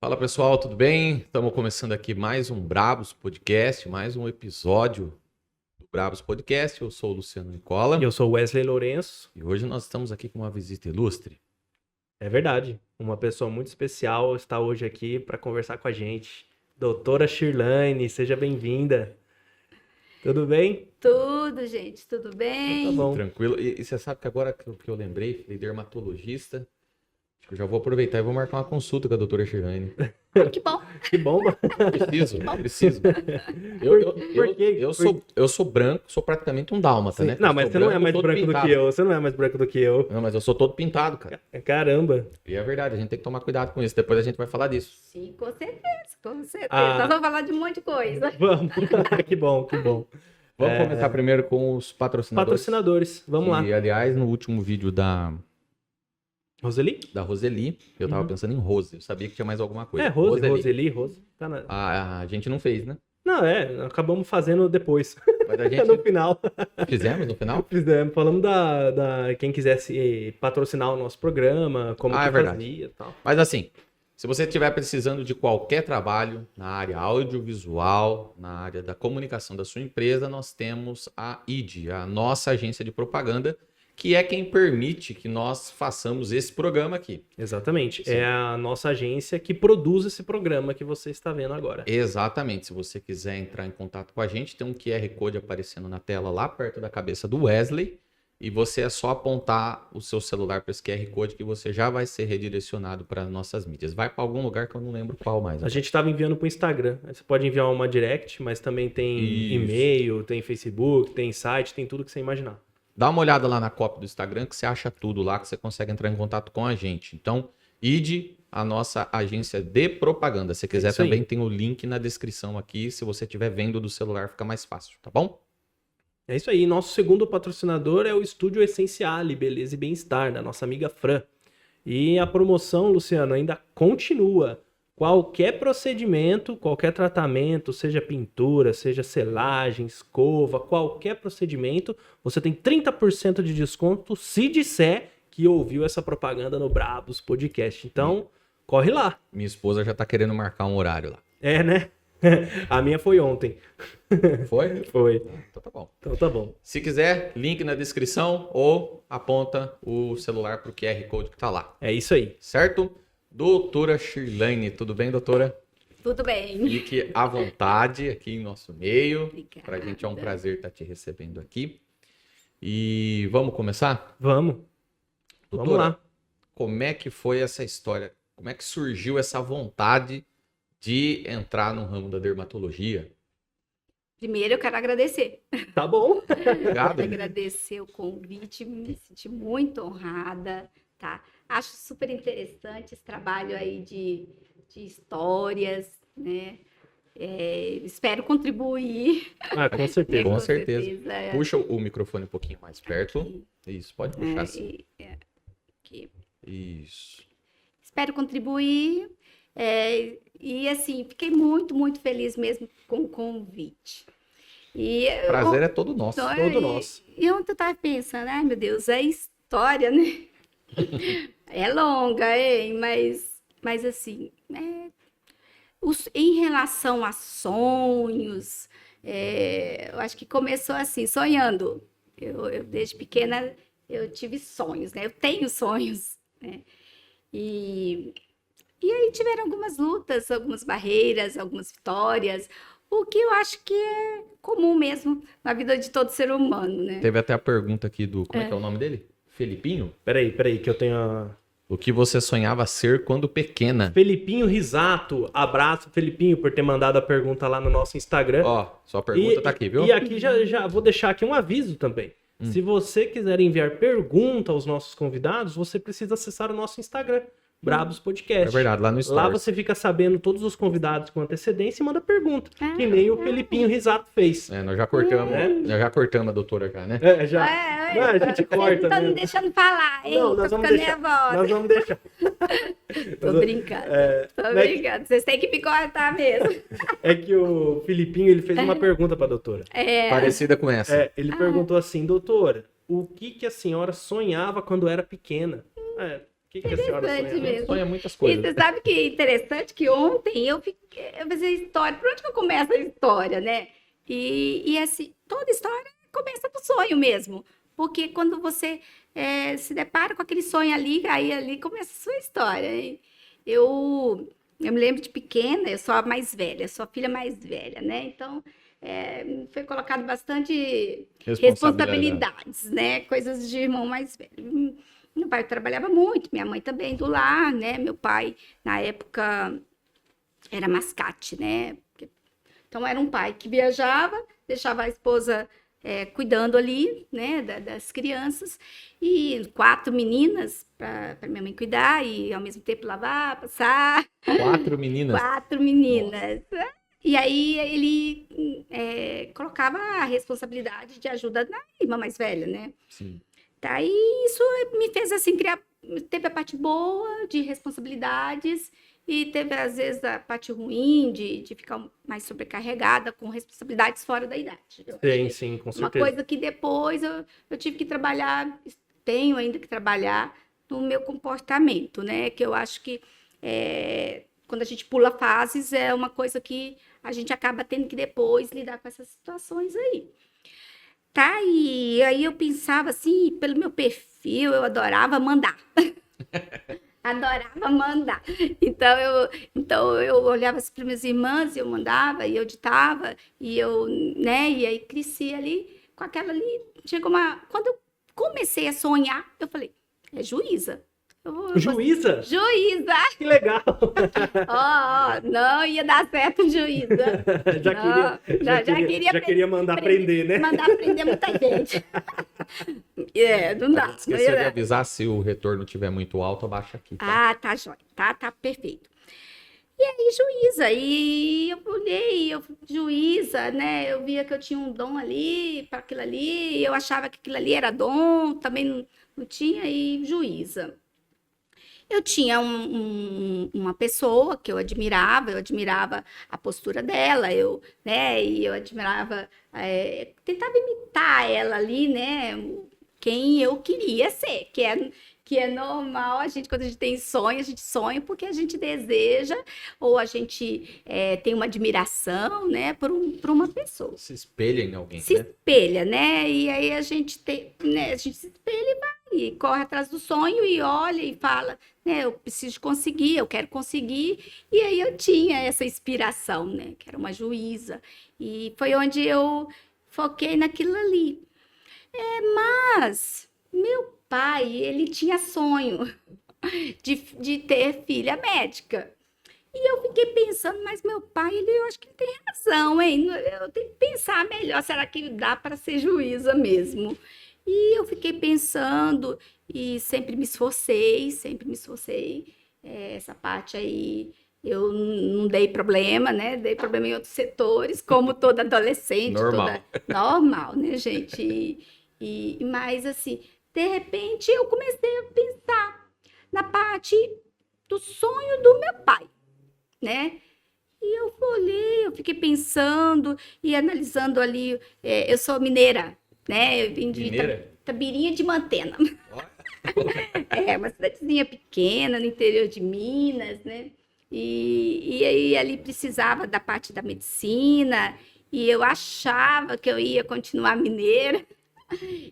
Fala pessoal, tudo bem? Estamos começando aqui mais um Brabos Podcast, mais um episódio do Brabos Podcast. Eu sou o Luciano Nicola Eu sou Wesley Lourenço. e hoje nós estamos aqui com uma visita ilustre. É verdade, uma pessoa muito especial está hoje aqui para conversar com a gente. Doutora Shirlane, seja bem-vinda. Tudo bem? Tudo, gente, tudo bem? Tá bom. Tranquilo. E você sabe que agora que eu lembrei, falei dermatologista, acho que eu já vou aproveitar e vou marcar uma consulta com a doutora Shirlane. Que bom. Que bom. Preciso. Por quê? Eu sou branco, sou praticamente um dálmata, Sim. né? Não, Eu mas sou você não é mais todo branco do pintado. que eu. Você não é mais branco do que eu. Não, mas eu sou todo pintado, cara. Caramba. E é verdade, a gente tem que tomar cuidado com isso. Depois a gente vai falar disso. Sim, com certeza, com certeza. Ah. Nós vamos falar de um monte de coisa. Vamos. Que bom, que bom. Vamos começar primeiro com os patrocinadores. Patrocinadores, vamos lá. E, aliás, no último vídeo da Roseli? Roseli, eu tava pensando em Rose. Eu sabia que tinha mais alguma coisa. Roseli. Tá na... A gente não fez, né? Não, acabamos fazendo depois. Mas a No gente final. fizemos no final? Fizemos, falamos da quem quisesse patrocinar o nosso programa, como Ah, que é verdade. fazia e tal. Mas assim, se você estiver precisando de qualquer trabalho na área audiovisual, na área da comunicação da sua empresa, nós temos a ID, a nossa agência de propaganda, que é quem permite que nós façamos esse programa aqui. Exatamente. Sim. É a nossa agência que produz esse programa que você está vendo agora. Exatamente. Se você quiser entrar em contato com a gente, tem um QR Code aparecendo na tela lá perto da cabeça do Wesley. E você é só apontar o seu celular para esse QR Code que você já vai ser redirecionado para nossas mídias. Vai para algum lugar que eu não lembro qual mais. A gente estava enviando para o Instagram. Aí você pode enviar uma direct, mas também tem Isso. e-mail, tem Facebook, tem site, tem tudo que você imaginar. Dá uma olhada lá na cópia do Instagram que você acha tudo lá, que você consegue entrar em contato com a gente. Então, ID, a nossa agência de propaganda. Se quiser Isso aí. também tem o link na descrição aqui. Se você estiver vendo do celular, fica mais fácil, tá bom? É isso aí. Nosso segundo patrocinador é o Estúdio Essenciale, Beleza e Bem-Estar, da nossa amiga Fran. E a promoção, Luciano, ainda continua. Qualquer procedimento, qualquer tratamento, seja pintura, seja selagem, escova, qualquer procedimento, você tem 30% de desconto se disser que ouviu essa propaganda no Brabos Podcast. Então, corre lá. Minha esposa já tá querendo marcar um horário lá. É, né? A minha foi ontem. Foi? Foi. Então tá bom. Então tá bom. Se quiser, link na descrição ou aponta o celular pro QR Code que tá lá. É isso aí. Certo? Doutora Shirlane, tudo bem, doutora? Tudo bem. Fique à vontade aqui em nosso meio. Obrigada. Pra gente é um prazer estar te recebendo aqui. E vamos começar? Vamos. Doutora, Vamos lá. como é que foi essa história? Como é que surgiu essa vontade de entrar no ramo da dermatologia? Primeiro eu quero agradecer. Tá bom. Obrigado. Agradecer o convite, me senti muito honrada, tá? Acho super interessante esse trabalho aí de histórias, né? Espero contribuir. Ah, com certeza. Com certeza. é. Puxa o microfone um pouquinho mais perto. Aqui. Isso, pode puxar assim. Aqui. Isso. Espero contribuir. E assim, fiquei muito, muito feliz mesmo com o convite. E Prazer é todo nosso. Todo nosso. E ontem eu estava pensando, ai meu Deus, é história, né? É longa, hein? Mas assim, em relação a sonhos, eu acho que começou assim, sonhando. Eu desde pequena eu tive sonhos, né? Eu tenho sonhos, né? E aí tiveram algumas lutas, algumas barreiras, algumas vitórias, o que eu acho que é comum mesmo na vida de todo ser humano, né? Teve até a pergunta aqui do... Como é que é o nome dele? Felipinho? Peraí, que eu tenho a... O que você sonhava ser quando pequena? Felipinho Risato. Abraço, Felipinho, por ter mandado a pergunta lá no nosso Instagram. Ó, sua pergunta tá aqui, viu? E aqui já vou deixar aqui um aviso também. Se você quiser enviar pergunta aos nossos convidados, você precisa acessar o nosso Instagram, Brabos Podcast. É verdade, lá no Stories. Lá você fica sabendo todos os convidados com antecedência e manda pergunta. Ah, que nem o Felipinho Risato fez. Nós já cortamos a doutora já, né? Não, a gente corta Vocês não estão me mesmo. deixando falar, hein? Não, Tô nós vamos ficando deixar. nervosa. Nós vamos deixar. Tô brincando. Tô não é que- brincando. Vocês têm que me cortar mesmo. É que o Filipinho, ele fez uma pergunta pra doutora. Parecida com essa. Ele perguntou assim, doutora, o que a senhora sonhava quando era pequena? que a senhora Interessante sonha? mesmo. Sonha muitas E coisas. você sabe que é interessante que ontem eu fiz a história. Por onde que eu começo a história, né? E assim, toda história começa do sonho mesmo. Porque quando você se depara com aquele sonho ali, aí ali começa a sua história. E eu me lembro de pequena, eu sou a mais velha, sou a filha mais velha, né? Então, foi colocado bastante responsabilidades, né? Coisas de irmão mais velho. Meu pai trabalhava muito, minha mãe também do lar, né? Meu pai, na época, era mascate, né? Então, era um pai que viajava, deixava a esposa cuidando ali, né, das crianças, e 4 meninas para minha mãe cuidar, e ao mesmo tempo lavar, passar. 4 meninas. 4 meninas. E aí ele colocava a responsabilidade de ajuda na irmã mais velha, né? Sim. Daí isso me fez assim criar, teve a parte boa de responsabilidades e teve às vezes a parte ruim de ficar mais sobrecarregada com responsabilidades fora da idade. Sim, com Uma certeza. coisa que depois eu tive que trabalhar, tenho ainda que trabalhar no meu comportamento, né? Que eu acho que quando a gente pula fases é uma coisa que a gente acaba tendo que depois lidar com essas situações aí. Tá, e aí eu pensava assim, pelo meu perfil, eu adorava mandar. Adorava mandar. Então eu olhava assim para minhas irmãs, e eu mandava, e eu ditava, e eu, né, e aí cresci ali com aquela ali. Chegou quando eu comecei a sonhar, eu falei, é juíza. Juíza? Juíza! Que legal! Não ia dar certo juíza. Já queria mandar prender, né? Mandar prender muita gente. Não dá. Esqueceu de avisar, se o retorno estiver muito alto, abaixa aqui. Tá? Tá jóia. Tá perfeito. E aí, juíza. E eu olhei, juíza, né? Eu via que eu tinha um dom ali, para aquilo ali. Eu achava que aquilo ali era dom, também não tinha. E juíza. Eu tinha uma pessoa que eu admirava a postura dela, né, e eu admirava, tentava imitar ela ali, né, quem eu queria ser, que é normal, quando a gente tem sonho, a gente sonha porque a gente deseja, ou a gente tem uma admiração, né, por uma pessoa. Se espelha em alguém, Se né? espelha, né, e aí a gente se espelha e vai, e corre atrás do sonho e olha e fala, né, eu preciso conseguir, eu quero conseguir, e aí eu tinha essa inspiração, né, que era uma juíza, e foi onde eu foquei naquilo ali. Mas meu pai, ele tinha sonho de ter filha médica. E eu fiquei pensando, mas meu pai, eu acho que ele tem razão, hein? Eu tenho que pensar melhor, será que dá para ser juíza mesmo? E eu fiquei pensando e sempre me esforcei. Essa parte aí eu não dei problema, né? Dei problema em outros setores, como toda adolescente. Normal. Normal, né, gente? Mas assim, de repente eu comecei a pensar na parte do sonho do meu pai, né? E eu olhei, eu fiquei pensando e analisando ali. Eu sou mineira, né? Eu vim de Mineira? Tabirinha de Mantena. Uma cidadezinha pequena no interior de Minas, né? E aí ali precisava da parte da medicina e eu achava que eu ia continuar mineira.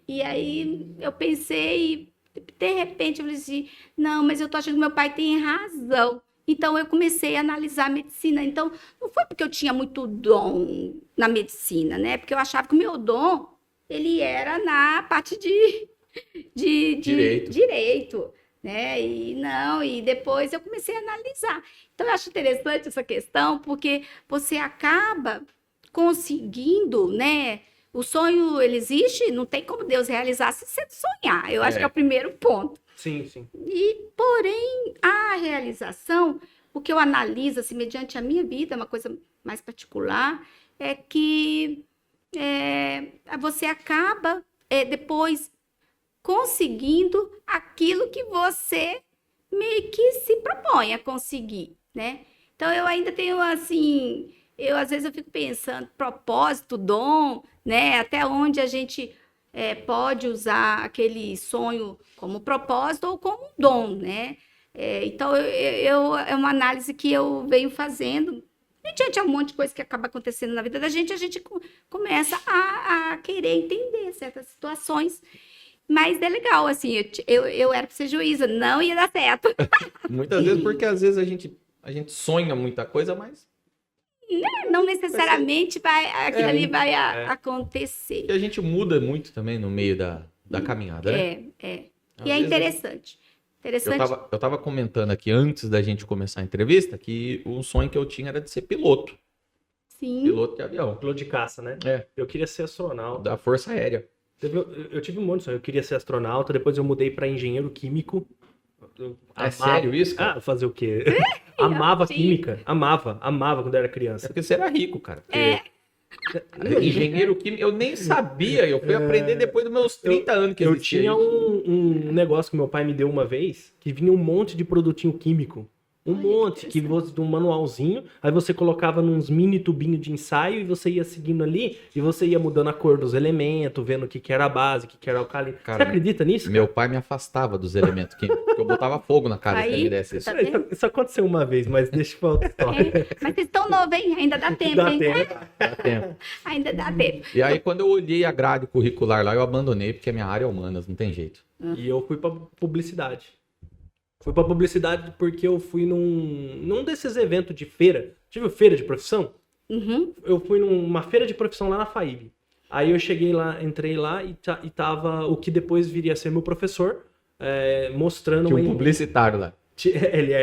E aí eu pensei, de repente eu falei assim, não, mas eu tô achando que meu pai tem razão. Então eu comecei a analisar a medicina. Então não foi porque eu tinha muito dom na medicina, né? Porque eu achava que o meu dom ele era na parte de direito, né? E depois eu comecei a analisar. Então eu acho interessante essa questão porque você acaba conseguindo, né? O sonho, ele existe, não tem como Deus realizar se você sonhar. Eu acho que é o primeiro ponto. Sim, sim. Porém, a realização, o que eu analiso, assim, mediante a minha vida, uma coisa mais particular, é que você acaba depois conseguindo aquilo que você meio que se propõe a conseguir, né? Então, eu ainda tenho, assim, às vezes eu fico pensando, propósito, dom, né? Até onde a gente pode usar aquele sonho como propósito ou como dom, né? Então, é uma análise que eu venho fazendo. Mediante um monte de coisa que acaba acontecendo na vida da gente, a gente começa a querer entender certas situações. Mas é legal, assim, eu era para ser juíza, não ia dar certo. Muitas vezes, porque às vezes a gente sonha muita coisa, mas Não necessariamente aquilo ali vai acontecer. e a gente muda muito também no meio da caminhada, né? E é interessante. Eu tava comentando aqui antes da gente começar a entrevista que um sonho que eu tinha era de ser piloto. Sim. Piloto de avião. Piloto de caça, né? Eu queria ser astronauta. Da Força Aérea. Eu tive um monte de sonho. Eu queria ser astronauta, depois eu mudei para engenheiro químico. Sério isso, cara? Fazer o quê? Amava química. Amava quando eu era É criança. porque você era rico, cara. Engenheiro químico, eu nem sabia. Eu fui aprender depois dos meus 30 anos que Eu existia tinha isso. um negócio que meu pai me deu uma vez, que vinha um monte de produtinho químico. Monte, que você, um manualzinho, aí você colocava nos mini tubinhos de ensaio e você ia seguindo ali, e você ia mudando a cor dos elementos, vendo o que era a base, o que era alcalino. Cara, Você acredita nisso? Meu pai me afastava dos elementos químicos, porque eu botava fogo na cara se ele me desse isso. tá vendo? Isso aconteceu uma vez, mas deixa eu falar história. Mas vocês estão novos, hein? Ainda dá tempo, Dá hein? tempo. Dá tempo. Ainda dá tempo. E aí, quando eu olhei a grade curricular lá, eu abandonei, porque a minha área é humanas, não tem jeito. E eu fui pra publicidade. Fui pra publicidade porque eu fui num desses eventos de feira. Tive feira de profissão? Uhum. Eu fui numa feira de profissão lá na FAIB. Aí eu cheguei lá, entrei lá e tava o que depois viria a ser meu professor, mostrando... Tinha um publicitário lá.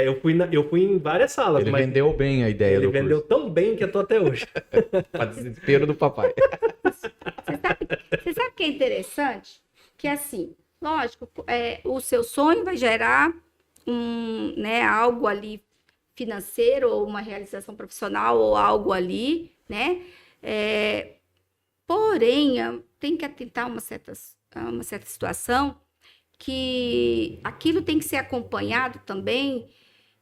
Eu fui em várias salas, Ele mas vendeu bem a ideia ele do vendeu curso. tão bem que eu tô até hoje. Pra desespero do papai. Você sabe o que é interessante? Que assim, lógico, o seu sonho vai gerar algo ali financeiro, ou uma realização profissional, ou algo ali, né? Porém, tem que atentar a uma certa situação que aquilo tem que ser acompanhado também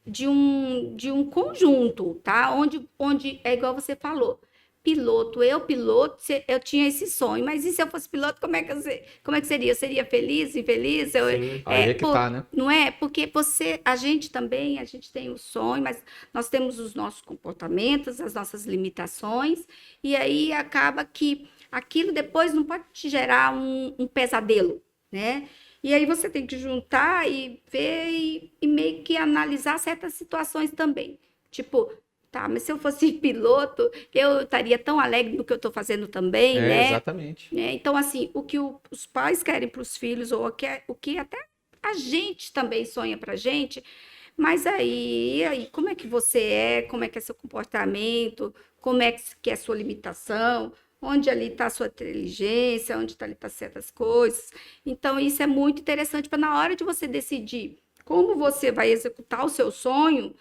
de um conjunto, tá? Onde é igual você falou. Piloto, eu tinha esse sonho, mas e se eu fosse piloto, como é que seria? Eu seria feliz, infeliz? Sim. Aí é que tá, né? Não é? Porque a gente tem o sonho, mas nós temos os nossos comportamentos, as nossas limitações, e aí acaba que aquilo depois não pode te gerar um pesadelo, né? E aí você tem que juntar e ver e meio que analisar certas situações também. Tipo, tá, mas se eu fosse piloto, eu estaria tão alegre no que eu estou fazendo também, né? Exatamente. Então, assim, o que os pais querem para os filhos, ou o que até a gente também sonha para a gente, mas aí, como é que você como é que é seu comportamento, como é que é a sua limitação, onde ali está a sua inteligência, onde ali tá certas coisas. Então, isso é muito interessante para na hora de você decidir como você vai executar o seu sonho,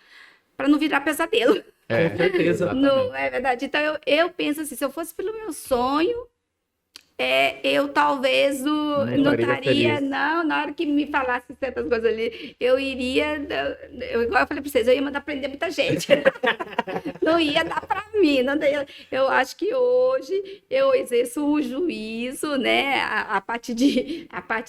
para não virar pesadelo. Com certeza. Não é verdade? Então, eu penso assim, se eu fosse pelo meu sonho, eu talvez não estaria, não, na hora que me falasse certas coisas ali, igual eu falei para vocês, eu ia mandar prender muita gente. Não ia dar para mim. Eu acho que hoje eu exerço o juízo, né? A parte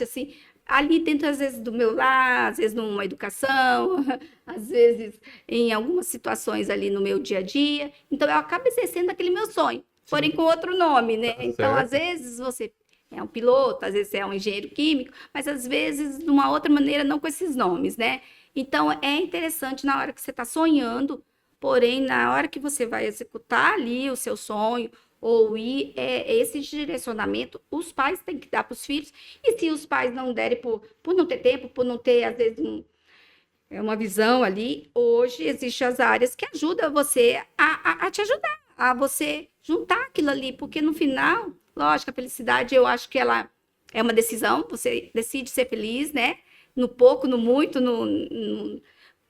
assim, ali dentro, às vezes, do meu lar, às vezes numa educação, às vezes em algumas situações ali no meu dia a dia. Então, eu acabo exercendo aquele meu sonho, porém com outro nome, né? Tá Então, certo. às vezes, você é um piloto, às vezes é um engenheiro químico, mas às vezes de uma outra maneira, não com esses nomes, né? Então, é interessante na hora que você está sonhando, porém, na hora que você vai executar ali o seu sonho, ou esse direcionamento, os pais têm que dar para os filhos, e se os pais não derem por não ter tempo, por não ter, às vezes, uma visão ali, hoje existem as áreas que ajudam você a te ajudar, a você juntar aquilo ali, porque no final, lógico, a felicidade, eu acho que ela é uma decisão, você decide ser feliz, né? No pouco, no muito,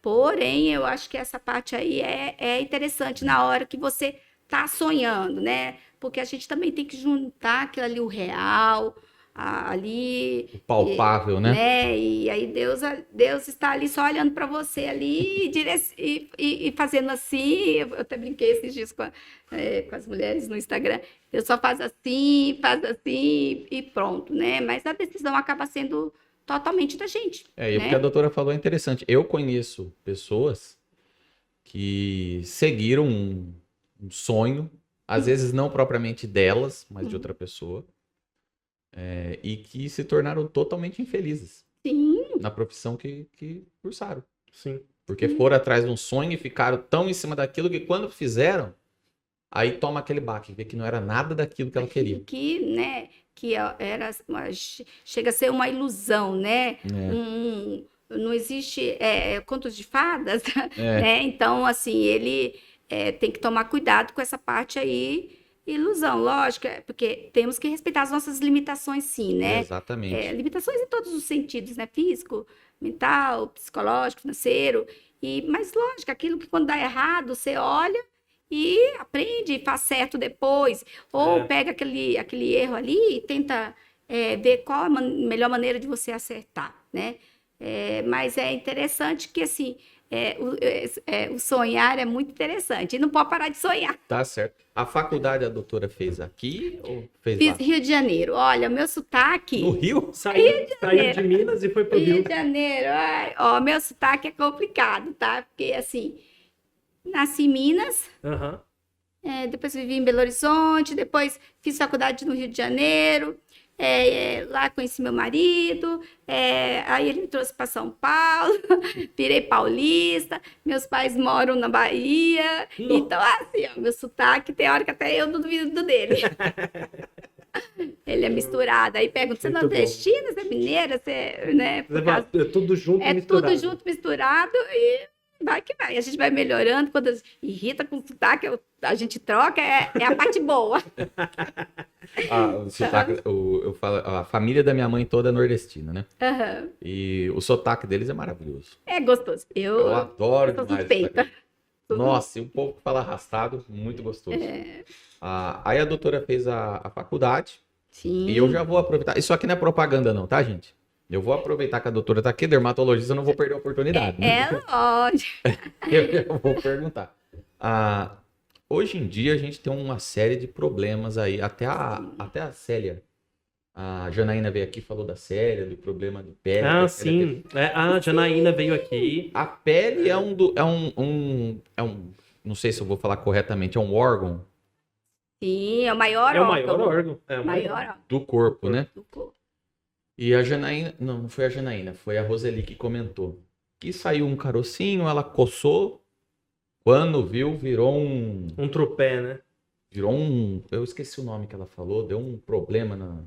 porém, eu acho que essa parte aí é interessante na hora que você tá sonhando, né? Porque a gente também tem que juntar aquilo ali, o real, ali, O palpável, né? né? E aí Deus está ali só olhando para você ali e fazendo assim. Eu até brinquei esses dias com as mulheres no Instagram. Deus só faz assim e pronto, né? Mas a decisão acaba sendo totalmente da gente, E o que né? a doutora falou é interessante. Eu conheço pessoas que seguiram um sonho, às vezes não propriamente delas, mas de outra pessoa, e que se tornaram totalmente infelizes Sim, na profissão que cursaram. Sim. Porque foram atrás de um sonho e ficaram tão em cima daquilo que quando fizeram, aí toma aquele baque, vê que não era nada daquilo que ela queria. que, né, chega a ser uma ilusão, né? Não existe contos de fadas, É. né? Então, assim, ele tem que tomar cuidado com essa parte aí, ilusão, lógico, porque temos que respeitar as nossas limitações, sim, né? Exatamente. Limitações em todos os sentidos, né? Físico, mental, psicológico, financeiro. Mas, lógico, aquilo que quando dá errado, você olha e aprende e faz certo depois. Ou pega aquele erro ali e tenta ver qual a melhor maneira de você acertar, né? Mas é interessante que, assim, o sonhar é muito interessante. E não pode parar de sonhar. Tá certo. A faculdade a doutora fez aqui ou fez Fiz lá? Rio de Janeiro. Olha, meu sotaque... No Rio? Saiu de Minas e foi pro Rio Rio. de Janeiro, ai, ó, meu sotaque é complicado, tá? Porque, assim, nasci em Minas, Aham. depois vivi em Belo Horizonte, depois fiz faculdade no Rio de Janeiro, lá conheci meu marido, aí ele me trouxe para São Paulo, virei paulista, meus pais moram na Bahia, Nossa. então, assim, ó, meu sotaque, tem hora que até eu duvido do dele. Ele é misturado, aí pergunta, você é Muito bom. nordestina, você é mineira, você, né, por causa... É tudo junto e É misturado. tudo junto, misturado e vai que vai. A gente vai melhorando. Quando irrita com sotaque, a gente troca, é a parte boa. O sotaque, eu falo, a família da minha mãe toda é nordestina, né? Aham. E o sotaque deles é maravilhoso. É gostoso. Eu adoro eu sou demais. suspeita. Nossa, e um pouco que fala arrastado, muito gostoso. Aí a doutora fez a faculdade Sim. e eu já vou aproveitar. Isso aqui não é propaganda não, tá, gente? Eu vou aproveitar que a doutora tá aqui, dermatologista, eu não vou perder a oportunidade. Né? Lógico. Eu vou perguntar. Hoje em dia a gente tem uma série de problemas aí. Até a Célia, a Janaína veio aqui e falou da Célia, do problema de pele. Ah, que a Célia sim. A Janaína veio aqui. a pele é um, não sei se eu vou falar corretamente, é um órgão Sim, é o maior É o órgão. maior órgão. É o Maior órgão do corpo, né? do corpo. E a Janaína, não foi a Janaína, foi a Roseli que comentou. Que saiu um carocinho, ela coçou, quando viu, virou Um trupé, né? eu esqueci o nome que ela falou, deu um problema na...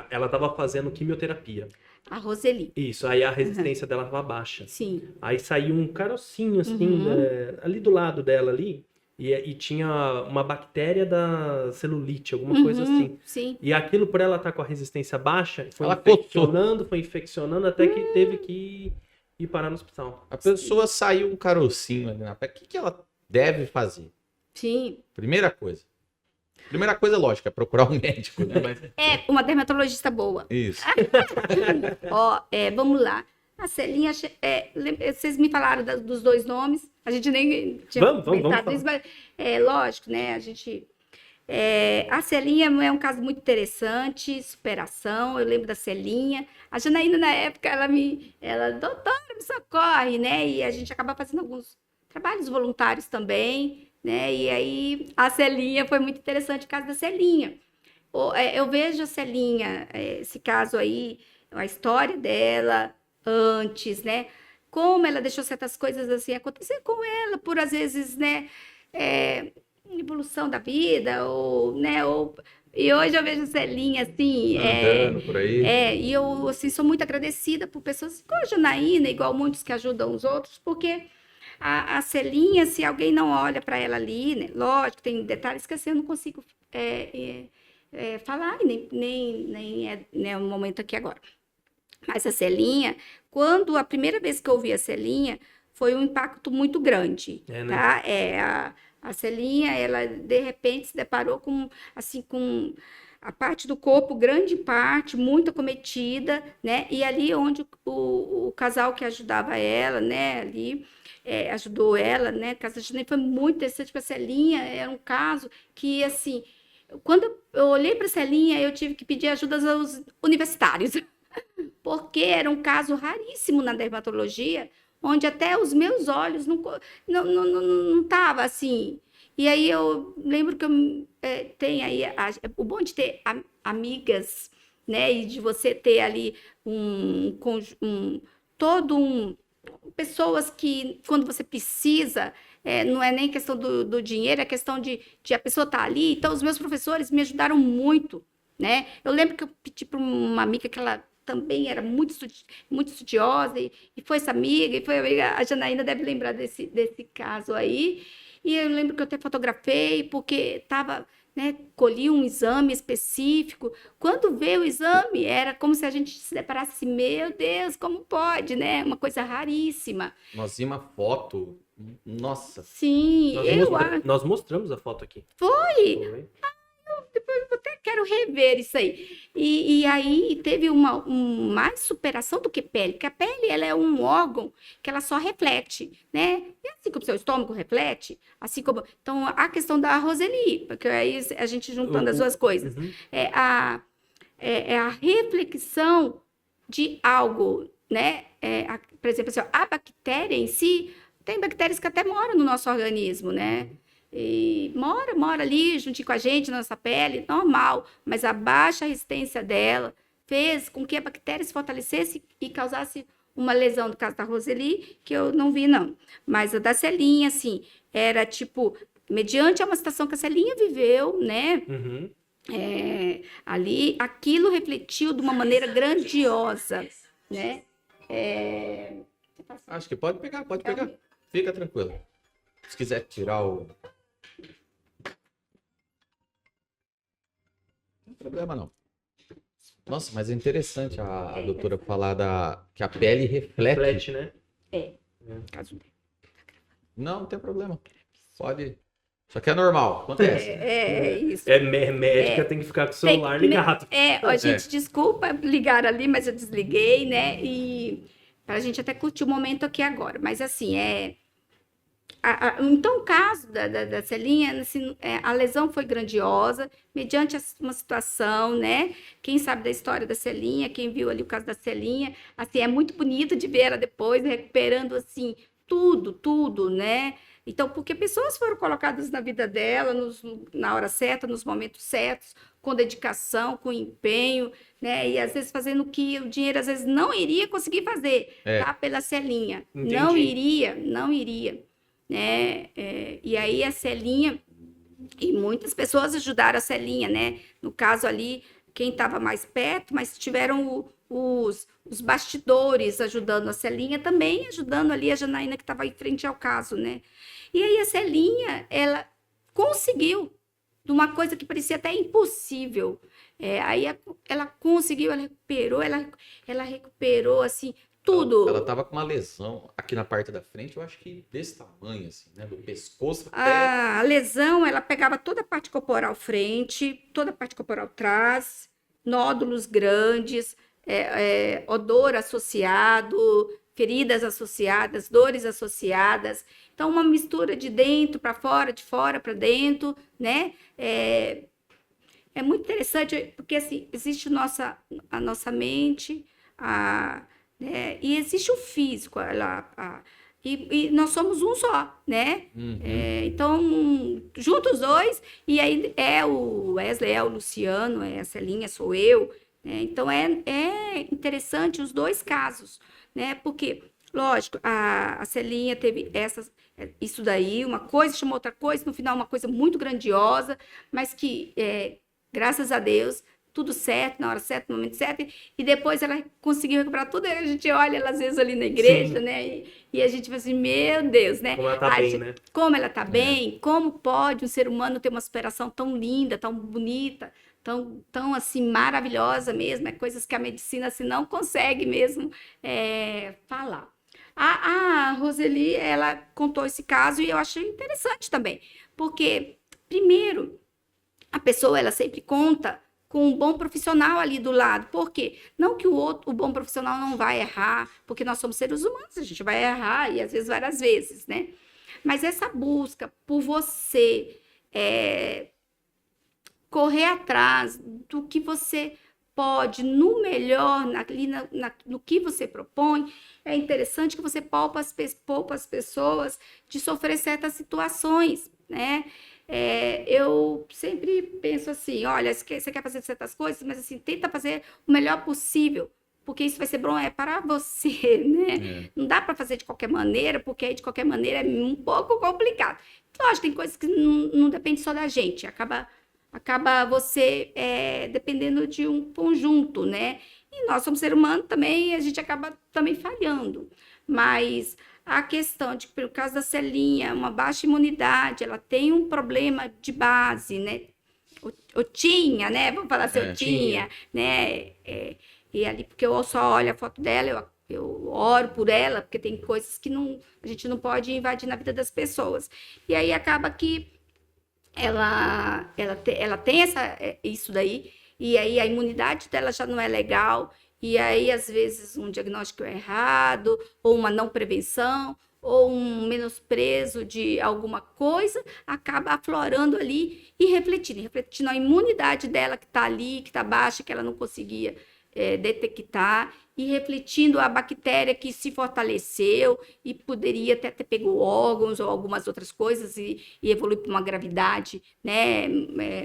Ela tava fazendo quimioterapia. A Roseli. Isso, aí a resistência dela tava baixa. Sim. Aí saiu um carocinho, assim, Uhum. ali do lado dela ali, e tinha uma bactéria da celulite, alguma coisa Uhum, assim. Sim. E aquilo, por ela estar com a resistência baixa, foi Ela foi infeccionando, até que teve que ir parar no hospital. A pessoa saiu um carocinho ali na pele, o que ela deve fazer? Sim. Primeira coisa, lógico, é procurar um médico, né? Mas... Uma dermatologista boa. Isso. Ó, vamos lá. A Celinha, vocês me falaram dos dois nomes, a gente nem tinha Vamos comentado falar. isso, mas lógico, né? A gente. A Celinha é um caso muito interessante, superação. Eu lembro da Celinha. A Janaína, na época, doutora, me socorre, né? E a gente acaba fazendo alguns trabalhos voluntários também, né? E aí a Celinha foi muito interessante o caso da Celinha. Eu vejo a Celinha, esse caso aí, a história dela antes, né? Como ela deixou certas coisas assim acontecer com ela, por às vezes, né? Evolução da vida, né? E hoje eu vejo a Celinha assim. Andando por aí. E eu assim, sou muito agradecida por pessoas igual a Janaína, igual muitos que ajudam os outros, porque a Celinha, se alguém não olha para ela ali, né? Lógico, tem detalhes que assim, eu não consigo falar, e nem é um momento aqui agora. Mas a Celinha, quando a primeira vez que eu vi a Celinha, foi um impacto muito grande, É, né? tá? A Celinha, ela de repente se deparou com, assim, com a parte do corpo, grande parte, muito acometida, né? E ali onde o casal que ajudava ela, né? Ali ajudou ela, né? Casa Janine foi muito interessante para a Celinha, era um caso que, assim, quando eu olhei para a Celinha, eu tive que pedir ajuda aos universitários, porque era um caso raríssimo na dermatologia, onde até os meus olhos não tava assim. E aí eu lembro que tem aí o bom de ter amigas, né, e de você ter ali todo um pessoas que quando você precisa não é nem questão do dinheiro, é questão de a pessoa estar ali. Então os meus professores me ajudaram muito, né? Eu lembro que eu pedi para uma amiga que ela também era muito estudiosa, e foi essa amiga, e foi a amiga, a Janaína deve lembrar desse caso aí, e eu lembro que eu até fotografei, porque estava, né, colhi um exame específico, quando veio o exame, era como se a gente se deparasse assim, meu Deus, como pode, né, uma coisa raríssima. Nós vimos a foto. Nossa. Sim, Nós mostramos a foto aqui. Foi. Até quero rever isso aí. E aí teve mais superação do que pele, porque a pele ela é um órgão que ela só reflete, né? E assim como o seu estômago reflete, assim como... Então, a questão da Roseli, porque aí a gente juntando as duas coisas, Uhum. é a reflexão de algo, né? Por exemplo, assim, a bactéria em si, tem bactérias que até moram no nosso organismo, né? E mora ali junto com a gente, na nossa pele, normal, mas a baixa resistência dela fez com que a bactéria se fortalecesse e causasse uma lesão, no caso da Roseli, que eu não vi, não. Mas a da Celinha, assim, era tipo, mediante uma situação que a Celinha viveu, né? Uhum. Ali, aquilo refletiu de uma maneira grandiosa, né? Acho que pode pegar, pode pegar. Fica tranquilo. Se quiser tirar o... Não tem problema, não. Nossa, mas é interessante a doutora falar que a pele reflete. Reflete, né? Caso dele. Não tem problema. Pode. Só que é normal, acontece. Isso. Médica tem que ficar com o celular ligado. Gente, desculpa ligar ali, mas eu desliguei, né? E pra gente até curtir o momento aqui agora. Mas assim, então, o caso da Celinha, assim, a lesão foi grandiosa, mediante uma situação, né? Quem sabe da história da Celinha, quem viu ali o caso da Celinha, assim, é muito bonito de ver ela depois recuperando, assim, tudo, né? Então, porque pessoas foram colocadas na vida dela na hora certa, nos momentos certos, com dedicação, com empenho, né? E às vezes fazendo o que o dinheiro às vezes não iria conseguir fazer, tá? Pela Celinha. Entendi. Não iria. Né? E aí a Celinha, e muitas pessoas ajudaram a Celinha, né? No caso ali, quem estava mais perto, mas tiveram os bastidores ajudando a Celinha, também ajudando ali a Janaína que estava em frente ao caso, né? E aí a Celinha, ela conseguiu, de uma coisa que parecia até impossível, aí ela conseguiu, ela recuperou, assim, tudo. Ela tava com uma lesão aqui na parte da frente, eu acho que desse tamanho, assim, né? Do pescoço até. A lesão, ela pegava toda a parte corporal frente, toda a parte corporal trás, nódulos grandes, odor associado, feridas associadas, dores associadas. Então, uma mistura de dentro para fora, de fora para dentro, né? É muito interessante, porque assim, existe a nossa mente, né? E existe o físico, e nós somos um só, né? Uhum. Então, juntos os dois, e aí o Wesley, o Luciano, a Celinha, sou eu, né? Então, é interessante os dois casos, né? Porque, lógico, a Celinha teve isso daí, uma coisa chamou outra coisa, no final uma coisa muito grandiosa, mas que, graças a Deus, tudo certo, na hora certa, no momento certo, e depois ela conseguiu recuperar tudo, a gente olha ela às vezes ali na igreja, Sim. né, e a gente fala assim, meu Deus, né? Como ela tá bem, né? Como ela tá bem, como pode um ser humano ter uma superação tão linda, tão bonita, tão assim, maravilhosa mesmo, coisas que a medicina assim, não consegue mesmo falar. A Roseli, ela contou esse caso e eu achei interessante também, porque, primeiro, a pessoa, ela sempre conta com um bom profissional ali do lado. Por quê? Não que o bom profissional não vai errar, porque nós somos seres humanos, a gente vai errar, e às vezes várias vezes, né? Mas essa busca por você correr atrás do que você pode, no melhor, no que você propõe, é interessante que você poupa as pessoas de sofrer certas situações, né? Eu sempre penso assim, olha, você quer fazer certas coisas, mas assim, tenta fazer o melhor possível, porque isso vai ser bom para você, né? Não dá para fazer de qualquer maneira, porque aí de qualquer maneira é um pouco complicado. Lógico, tem coisas que não depende só da gente, acaba você dependendo de um conjunto, né? E nós somos seres humanos também, a gente acaba também falhando. Mas a questão de, por causa da Celinha, uma baixa imunidade, ela tem um problema de base, né? Ou tinha, né? Vamos falar assim, tinha, né? E ali, porque eu só olho a foto dela, eu oro por ela, porque tem coisas que a gente não pode invadir na vida das pessoas. E aí acaba que ela tem isso daí, e aí a imunidade dela já não é legal, e aí às vezes um diagnóstico errado, ou uma não prevenção, ou um menosprezo de alguma coisa, acaba aflorando ali e refletindo a imunidade dela que está ali, que está baixa, que ela não conseguia detectar, e refletindo a bactéria que se fortaleceu e poderia até ter pego órgãos ou algumas outras coisas e evoluir para uma gravidade, né,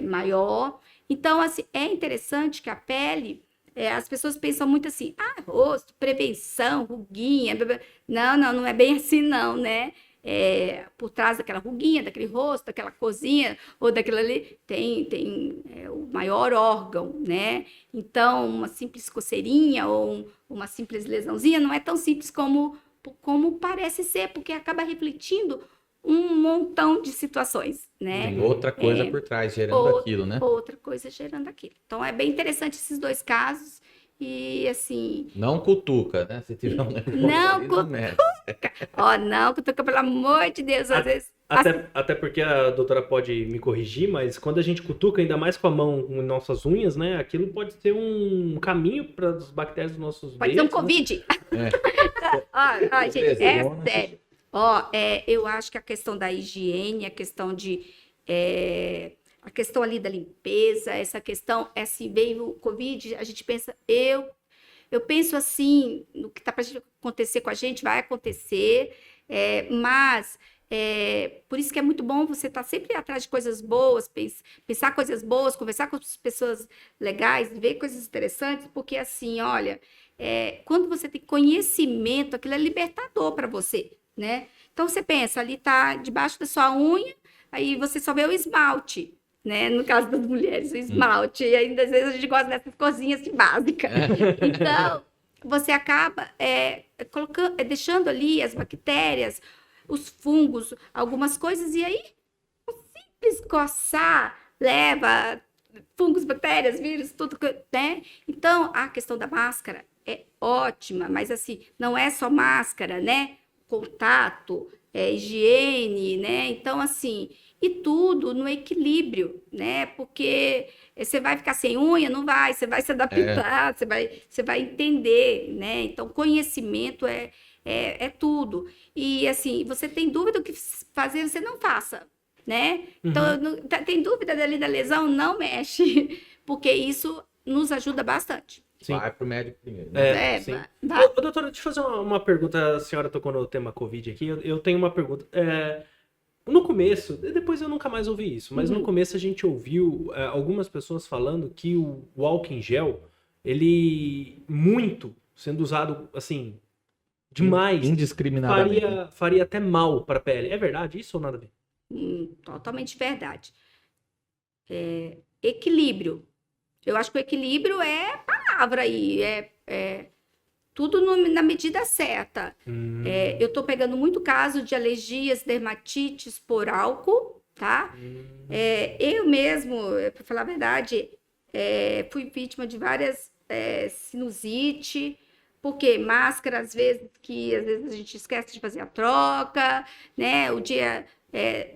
maior. Então, assim, é interessante que a pele, as pessoas pensam muito assim, rosto, prevenção, ruguinha, não é bem assim não, né? Por trás daquela ruguinha, daquele rosto, daquela cozinha ou daquilo ali, tem o maior órgão, né? Então, uma simples coceirinha ou uma simples lesãozinha não é tão simples como parece ser, porque acaba refletindo um montão de situações, né? Tem outra coisa por trás, gerando aquilo, né? Outra coisa gerando aquilo. Então, é bem interessante esses dois casos. E assim. Não cutuca, né? Se tiver um negócio não ali, cutuca. não mexe. Não cutuca, pelo amor de Deus, às vezes. Até porque a doutora pode me corrigir, mas quando a gente cutuca, ainda mais com a mão em nossas unhas, né? Aquilo pode ser um caminho para as bactérias dos nossos pode dedos. Pode ser um Covid. Né? Gente, sério. Eu acho que a questão da higiene, a questão a questão ali da limpeza, essa questão, assim, veio o Covid, a gente pensa, eu penso assim, no que está para acontecer com a gente, vai acontecer, mas por isso que é muito bom você estar sempre atrás de coisas boas, pensar coisas boas, conversar com as pessoas legais, ver coisas interessantes, porque assim, olha, quando você tem conhecimento, aquilo é libertador para você, né? Então você pensa, ali está debaixo da sua unha, aí você só vê o esmalte, né? No caso das mulheres, o esmalte. E ainda às vezes a gente gosta dessas coisinhas assim, básicas. Então, você acaba deixando ali as bactérias, os fungos, algumas coisas, e aí um simples coçar leva fungos, bactérias, vírus, tudo, né? Então, a questão da máscara é ótima, mas assim, não é só máscara, né? Contato, higiene, né? Então, assim, e tudo no equilíbrio, né? Porque você vai ficar sem unha, não vai, você vai se adaptar, você vai entender, né? Então, conhecimento é tudo. E, assim, você tem dúvida do que fazer, você não faça, né? Então, tem dúvida ali da lesão, não mexe, porque isso nos ajuda bastante. Sim. Vai pro médico primeiro. Né? Sim. Doutora, deixa eu fazer uma pergunta. A senhora tocou no tema Covid aqui. Eu tenho uma pergunta. No começo, depois eu nunca mais ouvi isso, mas no começo a gente ouviu algumas pessoas falando que o álcool em gel, ele muito sendo usado assim, demais, indiscriminadamente, faria até mal para a pele. É verdade isso ou nada a ver? Totalmente verdade. Equilíbrio. Eu acho que o equilíbrio é a palavra aí, tudo na medida certa. Eu estou pegando muito caso de alergias, dermatites por álcool, tá? Eu mesmo, para falar a verdade, fui vítima de várias sinusite, Porque máscara, às vezes a gente esquece de fazer a troca, né?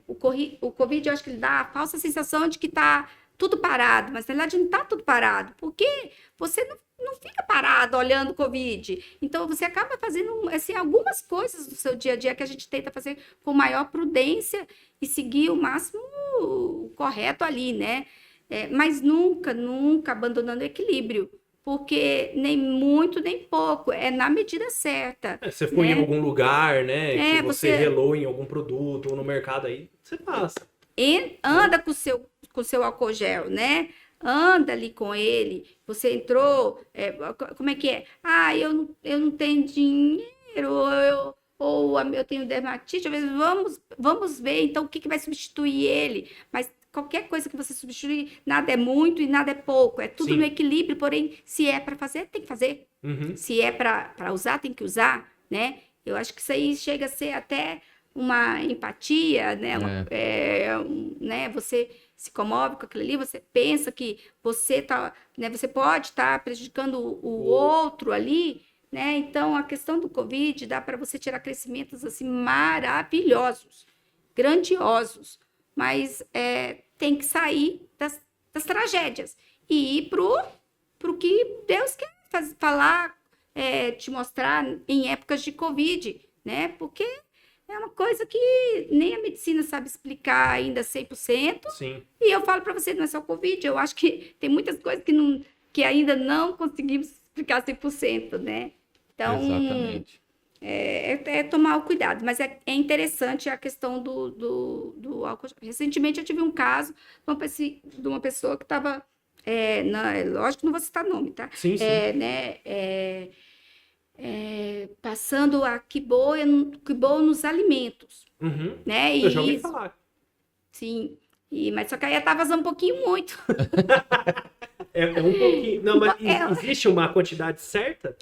O Covid, eu acho que ele dá a falsa sensação de que está tudo parado, mas na verdade não está tudo parado, porque você não fica parado olhando o Covid. Então, você acaba fazendo assim, algumas coisas do seu dia a dia que a gente tenta fazer com maior prudência e seguir o máximo correto ali, né? Mas nunca abandonando o equilíbrio, porque nem muito, nem pouco, é na medida certa. Você foi em algum lugar, né? Que você você relou em algum produto ou no mercado aí, você passa. anda com o seu álcool gel, né? Anda ali com ele. Você entrou, como é que é? Ah, eu não tenho dinheiro, ou eu tenho dermatite. Às vezes, vamos ver, então, o que vai substituir ele. Mas qualquer coisa que você substituir, nada é muito e nada é pouco. É tudo Sim. no equilíbrio, porém, se é para fazer, tem que fazer. Uhum. Se é para usar, tem que usar, né? Eu acho que isso aí chega a ser até uma empatia, né? Né? Você se comove com aquilo ali, você pensa que você tá, né? Você pode estar prejudicando o outro ali, né? Então, a questão do Covid dá para você tirar crescimentos assim maravilhosos, grandiosos, mas tem que sair das tragédias e ir pro que Deus quer falar, te mostrar em épocas de Covid, né? Porque é uma coisa que nem a medicina sabe explicar ainda 100%. Sim. E eu falo para você, não é só Covid, eu acho que tem muitas coisas que ainda não conseguimos explicar 100%, né? Então, Exatamente. tomar o cuidado. Mas é interessante a questão do álcool. Recentemente eu tive um caso de uma pessoa que estava, lógico que não vou citar nome, tá? Sim. Passando a quiboa nos alimentos, Uhum. né? Eu já ouvi falar. Sim, mas só que aí tá vazando um pouquinho muito. Um pouquinho. Não, mas existe uma quantidade certa?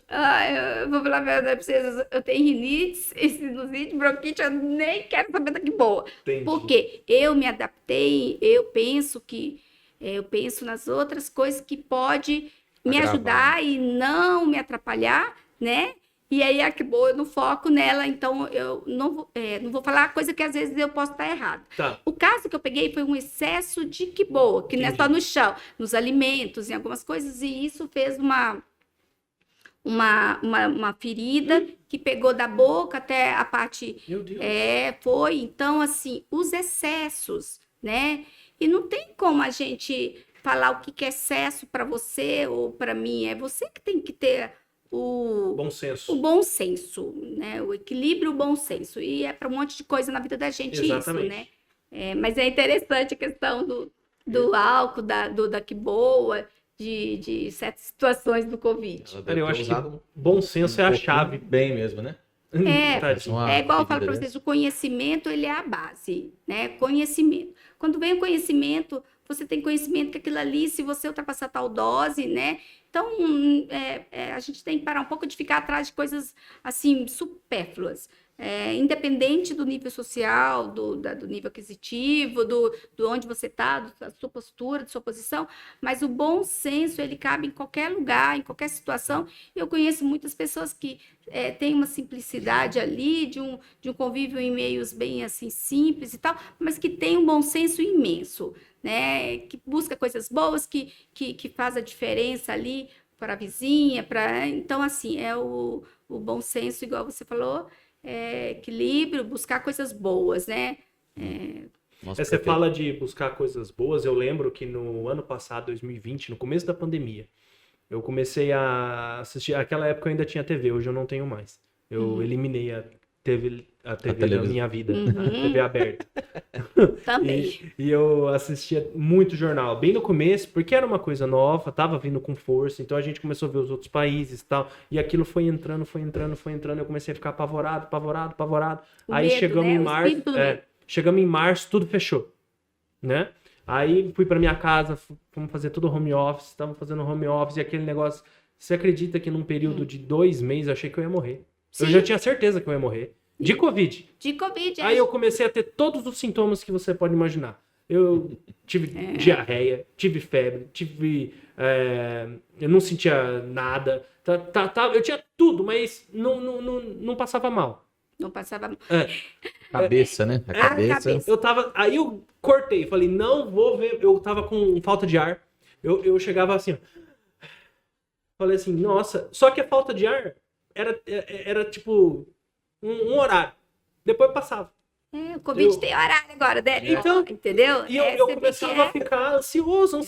Eu vou falar a verdade pra vocês, eu tenho rinite, sinusite, bronquite, eu nem quero saber da quiboa. Entendi. Porque eu me adaptei, eu penso nas outras coisas que pode me ajudar e não me atrapalhar, né? E aí a quiboa eu não foco nela, então eu não vou falar coisa que às vezes eu posso estar errada. Tá. O caso que eu peguei foi um excesso de quiboa, que não é só no chão, nos alimentos, em algumas coisas, e isso fez uma ferida que pegou da boca até a parte. Meu Deus. Foi. Então, assim, os excessos, né? E não tem como a gente falar o que é excesso para você ou para mim. É você que tem que ter o bom senso, né? O equilíbrio, o bom senso. E é para um monte de coisa na vida da gente. Exatamente. Isso, né? Mas é interessante a questão do álcool, da quiboa, de certas situações do Covid. Eu acho que bom senso é a chave. Bem mesmo, né? Igual eu falo para vocês, o conhecimento, ele é a base, né? Conhecimento. Quando vem o conhecimento, você tem conhecimento que aquilo ali, se você ultrapassar tal dose, né? Então, a gente tem que parar um pouco de ficar atrás de coisas, assim, supérfluas. Independente do nível social, do nível aquisitivo, do onde você está, da sua postura, da sua posição, mas o bom senso, ele cabe em qualquer lugar, em qualquer situação. Eu conheço muitas pessoas que têm uma simplicidade ali, de um convívio em meios bem, assim, simples e tal, mas que tem um bom senso imenso, né? Que busca coisas boas, que faz a diferença ali para a vizinha, então, assim, o bom senso, igual você falou, equilíbrio, buscar coisas boas, né? Você fala de buscar coisas boas. Eu lembro que no ano passado, 2020, no começo da pandemia, eu comecei a assistir. Naquela época eu ainda tinha TV, hoje eu não tenho mais. Eu eliminei a TV da minha vida, a TV aberta. Também. E eu assistia muito jornal, bem no começo, porque era uma coisa nova, tava vindo com força, então a gente começou a ver os outros países e tal, e aquilo foi entrando, eu comecei a ficar apavorado. Aí medo, chegamos, né? Chegamos em março, tudo fechou, né? Aí fui pra minha casa, fomos fazer tudo home office, estamos fazendo home office, e aquele negócio, você acredita que num período de 2 meses eu achei que eu ia morrer? Sim. Eu já tinha certeza que eu ia morrer. De Covid. De Covid. Aí eu comecei a ter todos os sintomas que você pode imaginar. Eu tive diarreia, tive febre, eu não sentia nada. Eu tinha tudo, mas não passava mal. Não passava. Cabeça, né? A cabeça. Aí eu cortei, falei, não vou ver. Eu tava com falta de ar. Eu chegava assim, ó. Falei assim, nossa. Só que a falta de ar era tipo um horário. Depois passava. O Covid tem horário agora, né? Então, entendeu? E eu começava a ficar ansioso,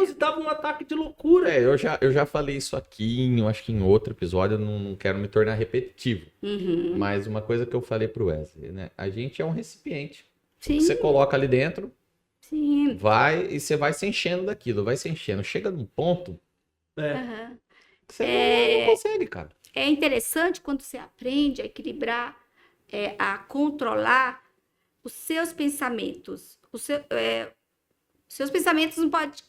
e dava um ataque de loucura. Eu já falei isso aqui, eu acho que em outro episódio, eu não quero me tornar repetitivo. Uhum. Mas uma coisa que eu falei pro Wesley, né? A gente é um recipiente. Sim. Você coloca ali dentro, Sim. e você vai se enchendo daquilo, vai se enchendo. Chega num ponto Uhum. que você não consegue, cara. É interessante quando você aprende a equilibrar, a controlar os seus pensamentos. Seus pensamentos não pode.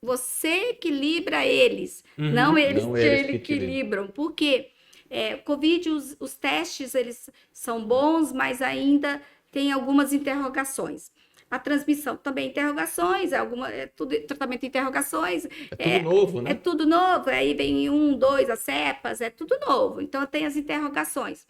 Você equilibra eles, não eles Não que eles que equilibram. Por quê? Covid, os testes eles são bons, mas ainda tem algumas interrogações. A transmissão também interrogações, é tudo tratamento de interrogações. É tudo novo, né? É tudo novo, aí vem 1, 2, as cepas, é tudo novo. Então tem as interrogações.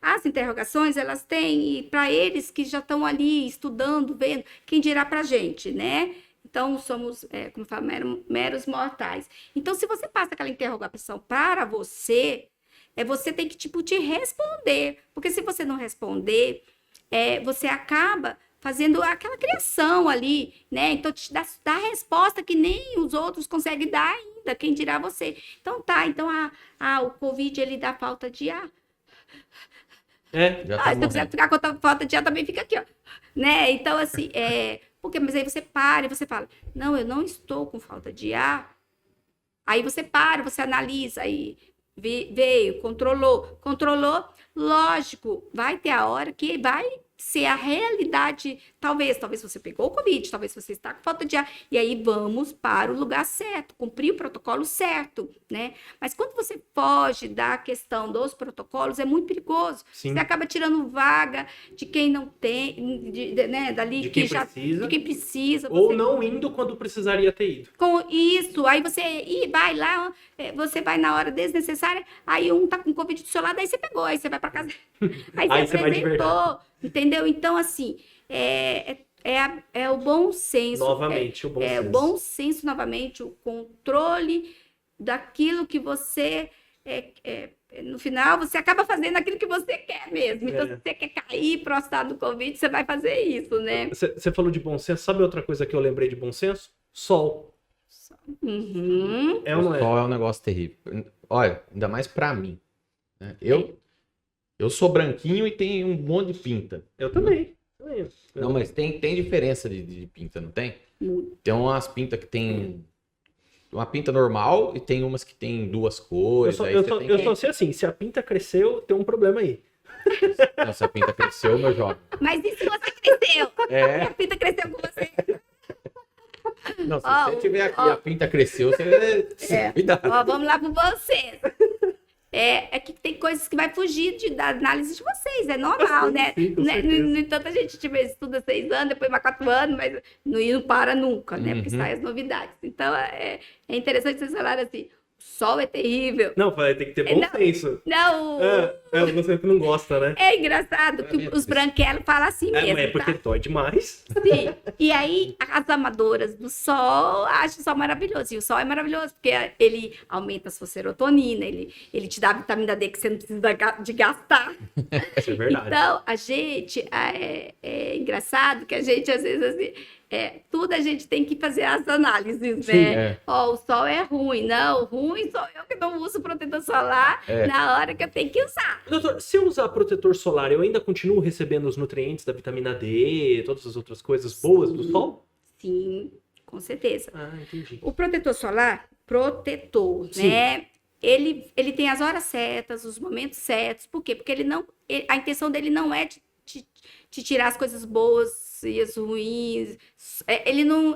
As interrogações, elas têm, e para eles que já estão ali estudando, vendo, quem dirá para a gente, né? Então, somos, como eu falo, meros mortais. Então, se você passa aquela interrogação para você, você tem que, tipo, te responder. Porque se você não responder, você acaba fazendo aquela criação ali, né? Então, te dá a resposta que nem os outros conseguem dar ainda, quem dirá você. Então, o Covid, ele dá falta de ar. Já tá Se tu quiser ficar com falta de ar, também fica aqui, ó. Né? Então, assim, mas aí você para e você fala, não, eu não estou com falta de ar. Aí você para, você analisa, aí veio, controlou, lógico, vai ter a hora que vai ser a realidade, talvez você pegou o Covid, talvez você está com falta de ar, e aí vamos para o lugar certo, cumprir o protocolo certo, né? Mas quando você foge da questão dos protocolos, é muito perigoso. Sim. Você acaba tirando vaga de quem não tem, né, dali de quem de quem precisa. Ou não indo quando precisaria ter ido. Com isso, aí você vai lá, você vai na hora desnecessária, aí um tá com Covid do seu lado, aí você pegou, aí você vai para casa, aí você apresentou, entendeu? Então, assim, é o bom senso. Novamente, o bom senso. O bom senso, novamente, o controle daquilo que você... no final, você acaba fazendo aquilo que você quer mesmo. Então, se você quer cair pro estado do Covid, você vai fazer isso, né? Você falou de bom senso. Sabe outra coisa que eu lembrei de bom senso? Sol. Uhum. É ou não é? O sol é um negócio terrível. Olha, ainda mais pra mim. Né? Eu sou branquinho e tenho um monte de pinta. Eu também. Não, mas tem diferença de pinta, não tem? Tem umas pintas que tem uma pinta normal e tem umas que tem duas cores. Eu só sei assim, se a pinta cresceu, tem um problema aí. Não, se a pinta cresceu, meu jovem. Mas e se você cresceu? A pinta cresceu com você? Não, se você tiver aqui e a pinta cresceu, você cuidado. Vamos lá com vocês. Que tem coisas que vai fugir da análise de vocês, é normal, né? No entanto, a gente estuda 6 anos, depois mais 4 anos, mas não para nunca, né? Porque saem as novidades. Então, é interessante vocês falarem assim, o sol é terrível. Não, tem que ter bom senso. Não. Você que não gosta, né? É engraçado que os branquelos falam assim mesmo, é porque dói demais. Sim. E aí, as amadoras do sol acham o sol maravilhoso. E o sol é maravilhoso, porque ele aumenta a sua serotonina, ele te dá a vitamina D que você não precisa de gastar. Isso é verdade. Então, a gente, é engraçado que a gente, às vezes, assim, tudo a gente tem que fazer as análises, né? O sol é ruim. Não, ruim sou eu que não uso protetor solar na hora que eu tenho que usar. Doutor, se eu usar protetor solar, eu ainda continuo recebendo os nutrientes da vitamina D, todas as outras coisas boas do sol? Sim, com certeza. Entendi. O protetor solar, né? Ele tem as horas certas, os momentos certos. Por quê? Porque a intenção dele não é te tirar as coisas boas e as ruins.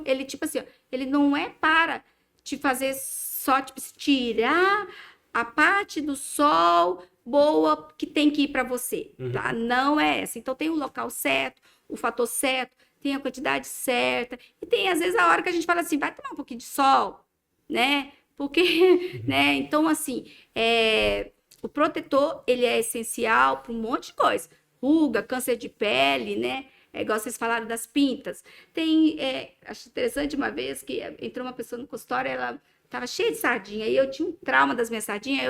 Ele tipo assim, ele não é para te fazer só, tipo, tirar a parte do sol boa que tem que ir para você, tá? Não é essa. Então, tem o local certo, o fator certo, tem a quantidade certa. E tem, às vezes, a hora que a gente fala assim, vai tomar um pouquinho de sol, né? Porque, né? Então, assim, o protetor, ele é essencial para um monte de coisa. Ruga, câncer de pele, né? É igual vocês falaram das pintas. Acho interessante uma vez que entrou uma pessoa no consultório, ela estava cheia de sardinha, e eu tinha um trauma das minhas sardinhas,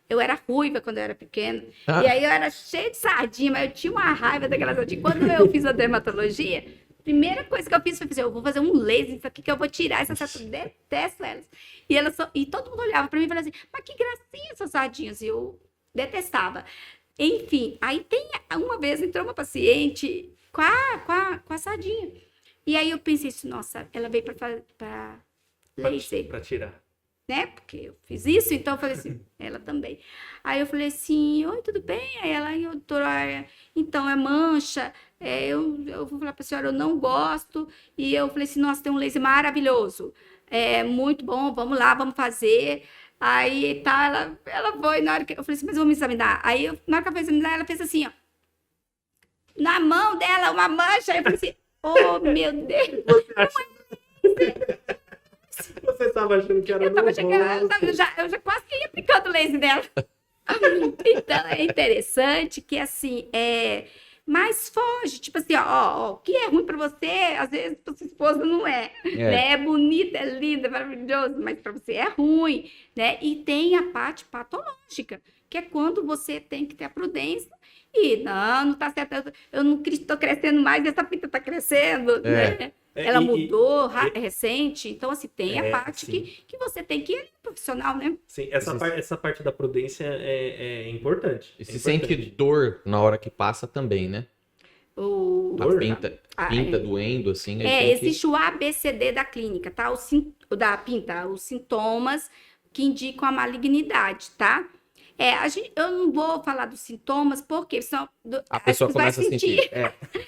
eu era ruiva quando eu era pequena, e aí eu era cheia de sardinha, mas eu tinha uma raiva daquelas sardinhas. Quando eu fiz a dermatologia, a primeira coisa que eu fiz foi fazer, eu vou fazer um laser, isso aqui que eu vou tirar essas sardinhas, eu detesto elas. E todo mundo olhava para mim e falava assim, mas que gracinha essas sardinhas, e eu detestava. Enfim, aí uma vez entrou uma paciente com a sardinha, e aí eu pensei assim, nossa, ela veio para laser. Para tirar. Né? Porque eu fiz isso, então eu falei assim, ela também. Aí eu falei assim, oi, tudo bem? Aí ela, doutora, então é mancha, eu vou falar para a senhora, eu não gosto. E eu falei assim, nossa, tem um laser maravilhoso, muito bom, vamos lá, vamos fazer. Aí tá, ela foi, na hora que eu falei assim, mas vamos me examinar. Aí na hora que ela foi examinar, ela fez assim, ó, na mão dela, uma mancha. Aí eu falei assim, oh, meu Deus. Você estava achando que era eu já quase que ia aplicando o laser dela. Então, é interessante que, assim, mas foge. Tipo assim, ó, o que é ruim para você, às vezes para sua esposa não é. Né? É bonita, é linda, é maravilhoso, mas para você é ruim. Né? E tem a parte patológica, que é quando você tem que ter a prudência. E não tá certo, eu não estou crescendo mais, essa pinta está crescendo, né? Ela mudou recente, então assim, tem a parte que você tem que ir profissional, né? Sim, essa parte da prudência é importante. E se sente dor na hora que passa também, né? A pinta doendo, assim. Existe o ABCD da clínica, tá? Da pinta, os sintomas que indicam a malignidade, tá? Eu não vou falar dos sintomas, porque a pessoa começa a sentir.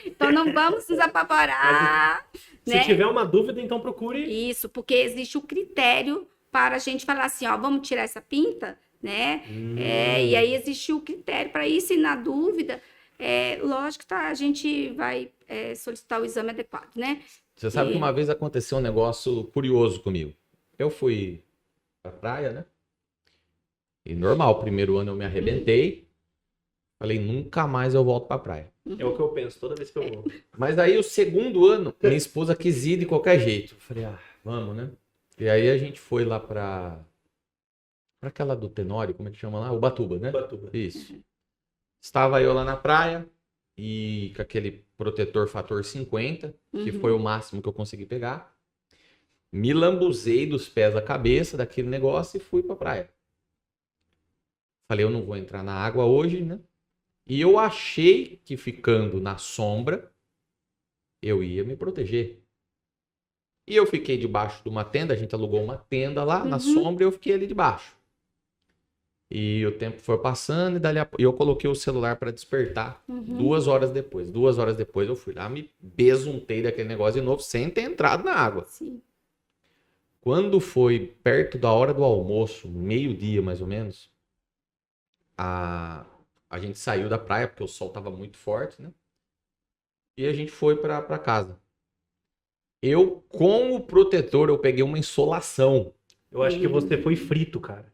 Então não vamos nos apavorar. Se tiver uma dúvida, então procure. Isso, porque existe o critério para a gente falar assim, ó, vamos tirar essa pinta, né? E aí existe o critério para isso, e na dúvida, lógico que a gente vai solicitar o exame adequado, né? Você sabe que uma vez aconteceu um negócio curioso comigo. Eu fui pra praia, né? E normal, primeiro ano eu me arrebentei. Falei, nunca mais eu volto pra praia. É o que eu penso toda vez que eu vou. Mas aí o segundo ano, minha esposa quis ir de qualquer jeito. Eu falei, vamos, né? E aí a gente foi lá pra aquela do Tenório, como é que chama lá? Ubatuba, né? Ubatuba. Isso. Estava eu lá na praia e com aquele protetor fator 50, que foi o máximo que eu consegui pegar. Me lambuzei dos pés à cabeça daquele negócio e fui pra praia. Falei, eu não vou entrar na água hoje, né? E eu achei que ficando na sombra, eu ia me proteger. E eu fiquei debaixo de uma tenda, a gente alugou uma tenda lá na sombra e eu fiquei ali debaixo. E o tempo foi passando e eu coloquei o celular para despertar 2 horas depois. 2 horas depois eu fui lá, me besuntei daquele negócio de novo, sem ter entrado na água. Sim. Quando foi perto da hora do almoço, meio-dia mais ou menos, a gente saiu da praia, porque o sol estava muito forte, né? E a gente foi para casa. Eu, com o protetor, eu peguei uma insolação. Eu acho que você foi frito, cara.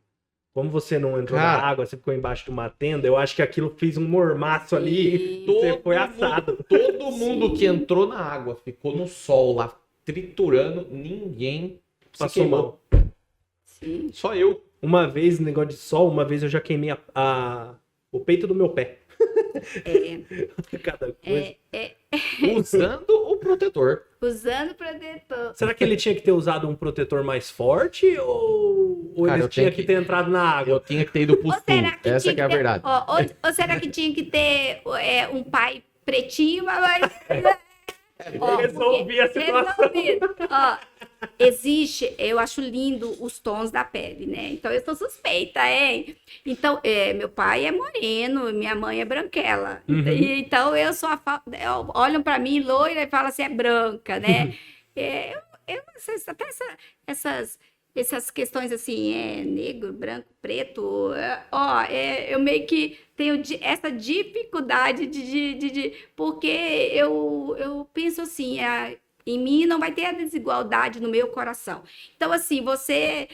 Como você não entrou na água, você ficou embaixo de uma tenda, eu acho que aquilo fez um mormaço ali e você foi assado. Todo mundo que entrou na água ficou no sol lá, triturando, ninguém passou mal. Sim. Só eu. Uma vez, negócio de sol, uma vez eu já queimei o peito do meu pé. Cada coisa. Usando o protetor. Usando o protetor. Será que ele tinha que ter usado um protetor mais forte ou Cara, ele tinha que ter entrado na água? Eu tinha que ter ido pro sul. Essa que é a verdade. Ou será que tinha que ter um pai pretinho, mas... Resolvi a situação. Existe, eu acho lindo os tons da pele, né? Então eu sou suspeita, hein? Então, meu pai é moreno, minha mãe é branquela. Então olham para mim loira e falam assim, é branca, né? Eu não sei, até essas essas questões assim, negro, branco, preto, eu meio que tenho essa dificuldade porque eu penso assim, em mim não vai ter a desigualdade no meu coração. Então, assim, você,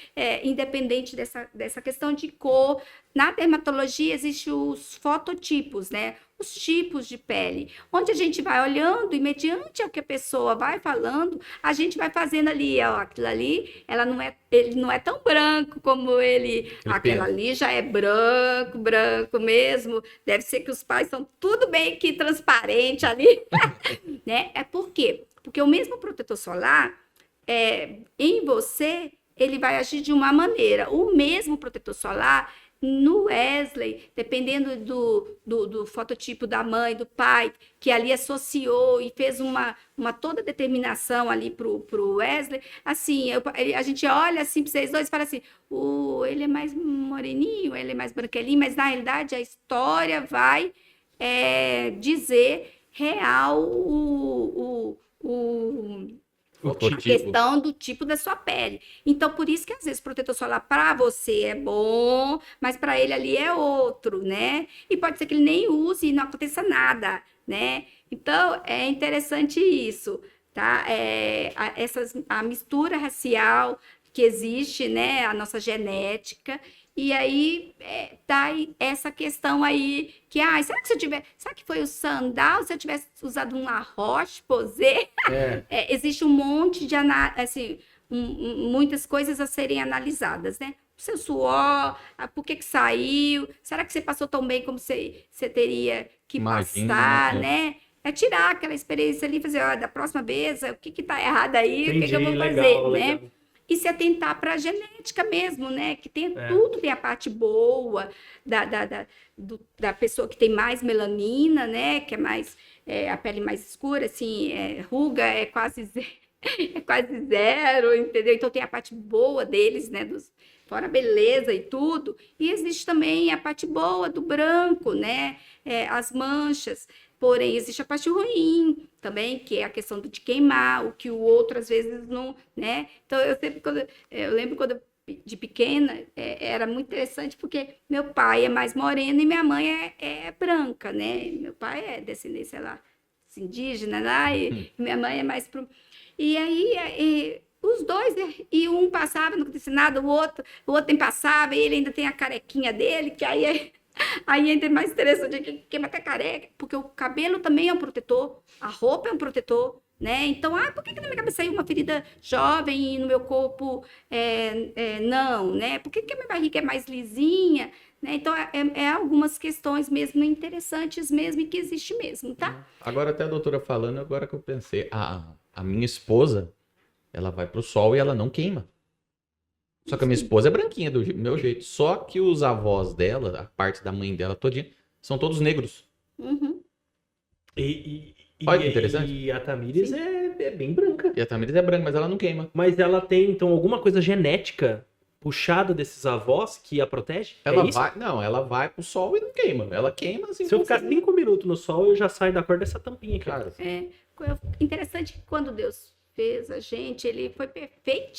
independente dessa questão de cor, na dermatologia existem os fototipos, né? Os tipos de pele, onde a gente vai olhando e mediante o que a pessoa vai falando, a gente vai fazendo ali, ó, aquilo ali, ele não é tão branco como aquela ali já é branco, branco mesmo, deve ser que os pais são tudo bem que transparente ali, né? É por quê? Porque o mesmo protetor solar, em você, ele vai agir de uma maneira. O mesmo protetor solar, no Wesley, dependendo do fototipo da mãe, do pai, que ali associou e fez uma toda determinação ali para o Wesley, assim, a gente olha assim para vocês dois e fala assim, ele é mais moreninho, ele é mais branquelinho, mas na realidade a história vai dizer real a questão do tipo da sua pele. Então, por isso que às vezes protetor solar para você é bom, mas para ele ali é outro, né? E pode ser que ele nem use e não aconteça nada, né? Então, é interessante isso, tá? A mistura racial que existe, né? A nossa genética. E aí tá essa questão aí que, será que foi o Sandal? Se eu tivesse usado um La Roche-Posay? Existe um monte de assim, muitas coisas a serem analisadas, né? O seu suor, por que saiu? Será que você passou tão bem como você teria que passar, né? É tirar aquela experiência ali e fazer, da próxima vez, o que tá errado aí, Entendi, o que eu vou fazer, legal. né? E se atentar para a genética mesmo, né? Que tudo tem a parte boa da pessoa que tem mais melanina, né? Que é mais a pele mais escura, assim, ruga é quase zero, entendeu? Então tem a parte boa deles, né? Fora a beleza e tudo. E existe também a parte boa do branco, né? As manchas. Porém, existe a parte ruim também, que é a questão de queimar, o que o outro às vezes não, né? Então, eu lembro quando de pequena, era muito interessante, porque meu pai é mais moreno e minha mãe é branca, né? Meu pai é descendência lá, indígena lá, e minha mãe é mais pro... E aí, os dois, e um passava, não acontecia nada, o outro nem passava, e ele ainda tem a carequinha dele, que aí ainda é mais interessante que queima até careca, porque o cabelo também é um protetor, a roupa é um protetor, né? Então, por que na minha cabeça saiu uma ferida jovem e no meu corpo não, né? Por que a minha barriga é mais lisinha? Né? Então, algumas questões mesmo interessantes mesmo e que existe mesmo, tá? Agora até a doutora falando, agora que eu pensei, a minha esposa, ela vai pro sol e ela não queima. Só que a minha esposa é branquinha do meu jeito. Só que os avós dela, a parte da mãe dela todinha, são todos negros. Uhum. Olha que interessante. E a Tamires é bem branca. E a Tamires é branca, mas ela não queima. Mas ela tem, então, alguma coisa genética puxada desses avós que a protege? Ela vai pro sol e não queima. Ela queima assim. Se eu ficar 5 minutos no sol, eu já saio da cor dessa tampinha aqui. Cara, Interessante que quando Deus fez a gente, ele foi perfeito.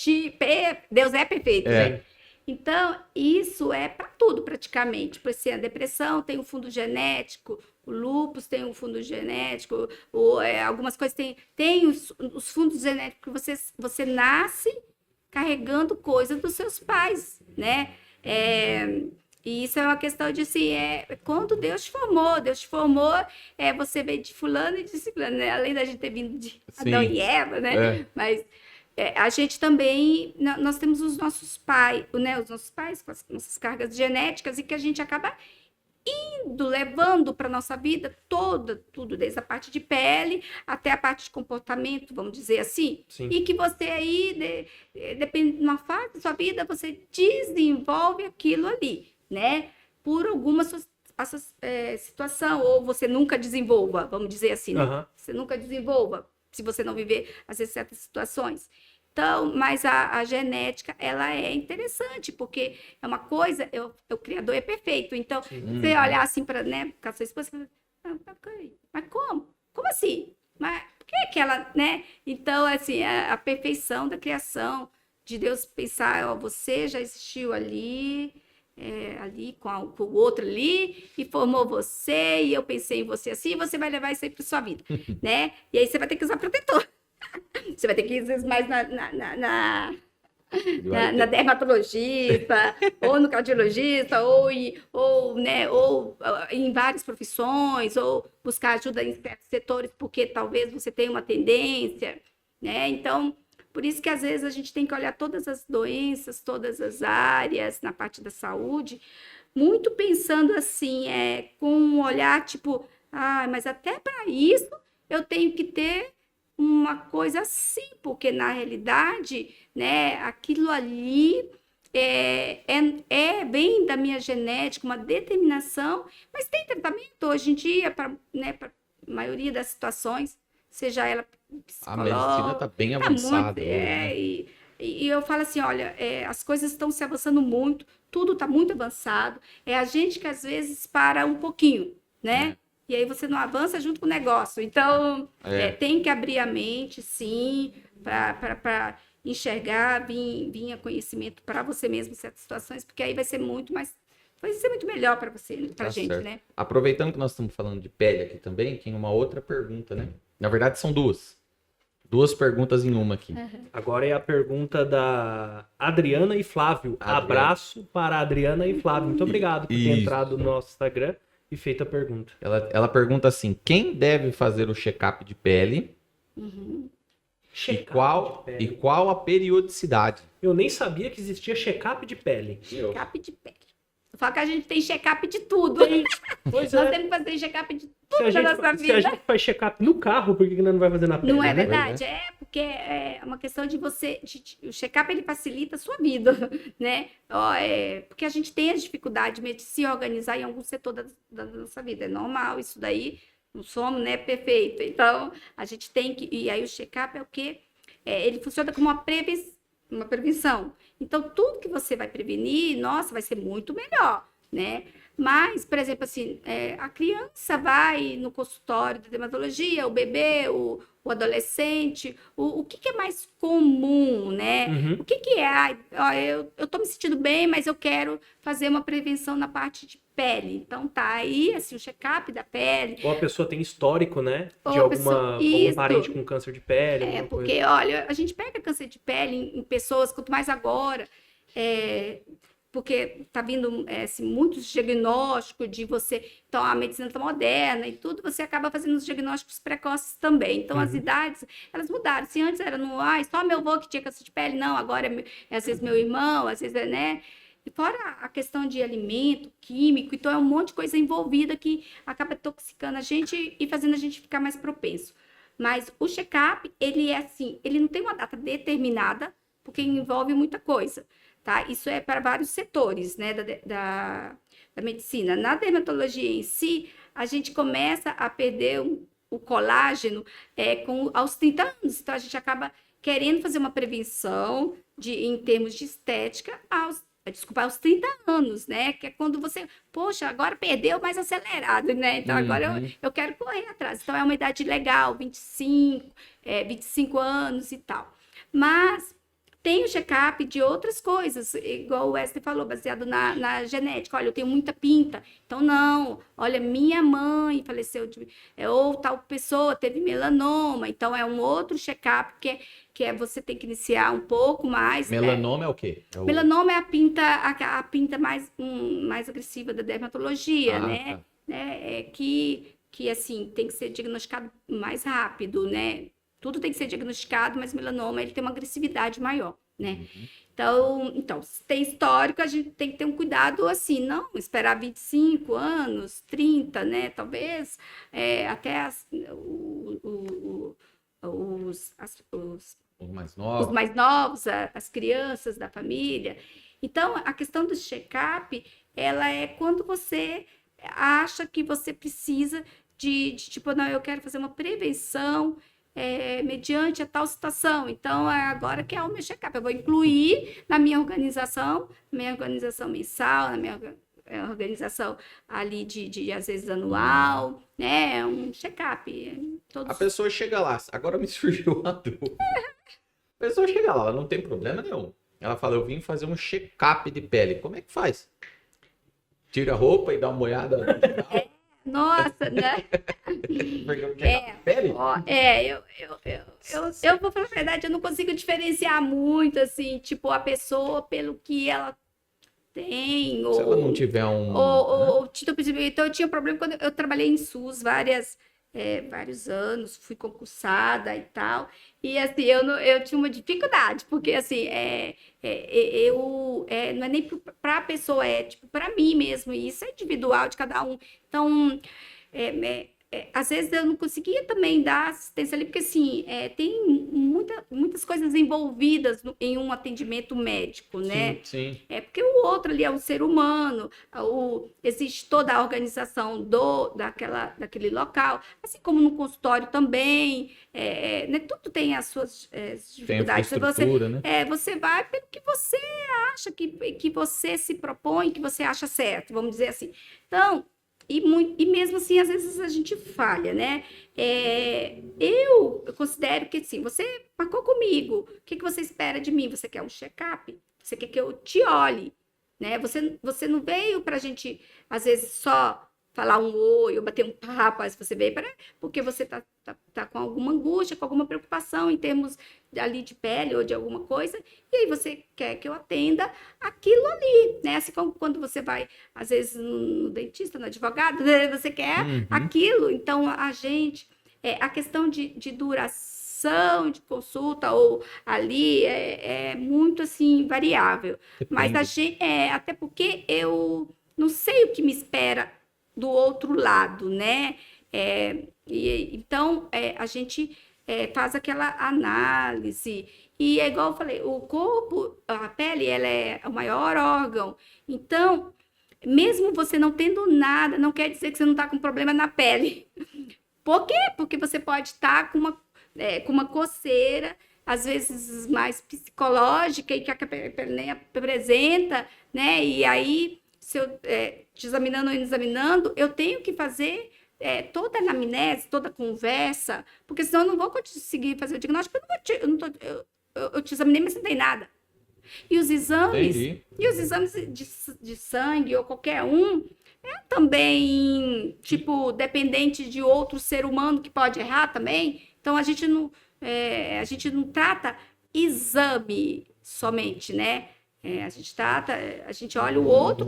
Deus é perfeito, né? Então, isso é para tudo praticamente. Por exemplo, a depressão tem um fundo genético, o lúpus tem um fundo genético, algumas coisas tem os fundos genéticos que você nasce carregando coisas dos seus pais, né? E isso é uma questão de assim, quando Deus te formou, você veio de fulano e de ciclano, né? Além da gente ter vindo de Adão e Eva, né? Mas a gente também, nós temos os nossos pais, né? Os nossos pais com as nossas cargas genéticas e que a gente acaba levando para nossa vida toda, tudo, desde a parte de pele até a parte de comportamento, vamos dizer assim. Sim. E que você aí, depende de uma fase da sua vida, você desenvolve aquilo ali, né? Por alguma situação, ou você nunca desenvolva, vamos dizer assim, né? Uhum. Você nunca desenvolva, se você não viver, às vezes, certas situações. Então, mas a genética, ela é interessante, porque é uma coisa, o Criador é perfeito. Então, você olhar assim para, né, a sua esposa, você fala, mas como? Como assim? Mas por que ela, né? Então, assim, a perfeição da criação, de Deus pensar, ó, você já existiu ali, ali com o outro ali, e formou você, e eu pensei em você assim, e você vai levar isso aí para sua vida, né? E aí você vai ter que usar protetor. Você vai ter que ir às vezes mais na dermatologista, ou no cardiologista, ou em várias profissões, ou buscar ajuda em certos setores, porque talvez você tenha uma tendência, né? Então, por isso que às vezes a gente tem que olhar todas as doenças, todas as áreas na parte da saúde, muito pensando assim, com um olhar tipo, mas até para isso eu tenho que ter uma coisa assim, porque na realidade, né, aquilo ali bem da minha genética, uma determinação, mas tem tratamento hoje em dia para, né, para a maioria das situações, seja ela A medicina está bem avançada. E eu falo assim, olha, as coisas estão se avançando muito, tudo está muito avançado, é a gente que às vezes para um pouquinho, né? E aí você não avança junto com o negócio. Então, tem que abrir a mente, sim, para enxergar, vir a conhecimento para você mesmo em certas situações, porque aí vai ser muito melhor para você, para a gente, certo. né? Aproveitando que nós estamos falando de pele aqui também, tem uma outra pergunta, né? Na verdade, são duas. Duas perguntas em uma aqui. Agora é a pergunta da Adriana e Flávio. Abraço para a Adriana e Flávio. Muito obrigado por ter entrado no nosso Instagram e feito a pergunta. Ela pergunta assim, quem deve fazer o check-up de pele? E qual a periodicidade? Eu nem sabia que existia check-up de pele. Check-up de pele. Eu falo que a gente tem check-up de tudo. Pois Nós temos que fazer check-up de tudo na nossa vida. Se a gente faz check-up no carro, por que não vai fazer na pele? Não é verdade? Porque é uma questão de você... o check-up, ele facilita a sua vida, né? Porque a gente tem a dificuldade de se organizar em algum setor da nossa vida. É normal isso daí. Não somos, né, perfeito. Então, a gente tem que... E aí o check-up é o quê? Ele funciona como uma prevenção. Então, tudo que você vai prevenir, nossa, vai ser muito melhor, né? Mas, por exemplo, assim, a criança vai no consultório de dermatologia, o bebê, o adolescente, o que é mais comum, né? O que é? Eu tô me sentindo bem, mas eu quero fazer uma prevenção na parte de pele. Então, tá aí, assim, o check-up da pele. Ou a pessoa tem histórico, né? De algum parente com câncer de pele. Porque, olha, a gente pega câncer de pele em pessoas, quanto mais agora, porque tá vindo muitos diagnósticos de você... Então, a medicina tá moderna e tudo, você acaba fazendo os diagnósticos precoces também. Então, as idades, elas mudaram. Se antes era só meu avô que tinha câncer de pele, não, agora às vezes meu irmão, às vezes né? E fora a questão de alimento, químico, então é um monte de coisa envolvida que acaba toxicando a gente e fazendo a gente ficar mais propenso. Mas o check-up, ele é assim, ele não tem uma data determinada, porque envolve muita coisa, tá? Isso é para vários setores, né, da medicina. Na dermatologia em si, a gente começa a perder o colágeno aos 30 anos, então a gente acaba querendo fazer uma prevenção em termos de estética aos 30 anos, né? Que é quando você, poxa, agora perdeu mais acelerado, né? Então agora eu quero correr atrás. Então é uma idade legal, 25 anos e tal. Mas tem o check-up de outras coisas, igual o Wesley falou, baseado na genética. Olha, eu tenho muita pinta, então não. Olha, minha mãe faleceu ou tal pessoa teve melanoma, então é um outro check-up que você tem que iniciar um pouco mais. Melanoma é o quê? Melanoma é a pinta mais agressiva da dermatologia, né? Tá. Que assim, tem que ser diagnosticado mais rápido, né? Tudo tem que ser diagnosticado, mas melanoma ele tem uma agressividade maior, né? Então, se tem histórico, a gente tem que ter um cuidado assim, não esperar 25 anos, 30, né? Talvez até os mais novos, as crianças da família. Então, a questão do check-up, ela é quando você acha que você precisa de tipo, não, eu quero fazer uma prevenção mediante a tal situação. Então, agora que é o meu check-up. Eu vou incluir na minha organização mensal, na minha organização ali às vezes anual, né? Um check-up. A pessoa chega lá, agora me surgiu uma dúvida. A pessoa chega lá, ela não tem problema nenhum. Ela fala, eu vim fazer um check-up de pele. Como é que faz? Tira a roupa e dá uma olhada. Nossa, né? Porque eu check-up de pele? Eu vou falar a verdade, eu não consigo diferenciar muito, assim, tipo, a pessoa pelo que ela tem, Se ela não tiver um... então eu tinha problema quando eu trabalhei em SUS vários anos, fui concursada e tal, e assim, eu tinha uma dificuldade, porque assim, não é nem para a pessoa, é tipo para mim mesmo, e isso é individual de cada um, então, às vezes eu não conseguia também dar assistência ali, porque assim, tem muitas coisas envolvidas em um atendimento médico, né? Sim. Porque o outro ali é um ser humano, existe toda a organização daquele local, assim como no consultório também, né? Tudo tem as suas dificuldades. Tem a infraestrutura, né? Você vai pelo que você acha, que você se propõe, que você acha certo, vamos dizer assim. Então, e mesmo assim, às vezes a gente falha, né? Eu considero que, assim, você marcou comigo, o que você espera de mim? Você quer um check-up? Você quer que eu te olhe, né? Você não veio para a gente, às vezes, só falar um oi ou bater um papo, mas você veio porque você tá com alguma angústia, com alguma preocupação em termos ali de pele ou de alguma coisa, e aí você quer que eu atenda aquilo ali, né? Assim como quando você vai, às vezes, no dentista, no advogado, né? Você quer aquilo. Então, a questão de duração de consulta ou ali é muito, assim, variável. Depende. Mas até porque eu não sei o que me espera do outro lado, né? Então, a gente faz aquela análise. E é igual eu falei, o corpo, a pele, ela é o maior órgão. Então, mesmo você não tendo nada, não quer dizer que você não está com problema na pele. Por quê? Porque você pode estar com uma coceira, às vezes mais psicológica, e que a pele nem apresenta, né? E aí, se eu te examinando ou examinando, eu tenho que fazer toda a anamnese, toda a conversa, porque senão eu não vou conseguir fazer o diagnóstico, eu te examinei, mas não tem nada. E os exames, de sangue ou qualquer um, também, tipo, dependente de outro ser humano que pode errar também. Então, a gente não trata exame somente, né? A gente olha o outro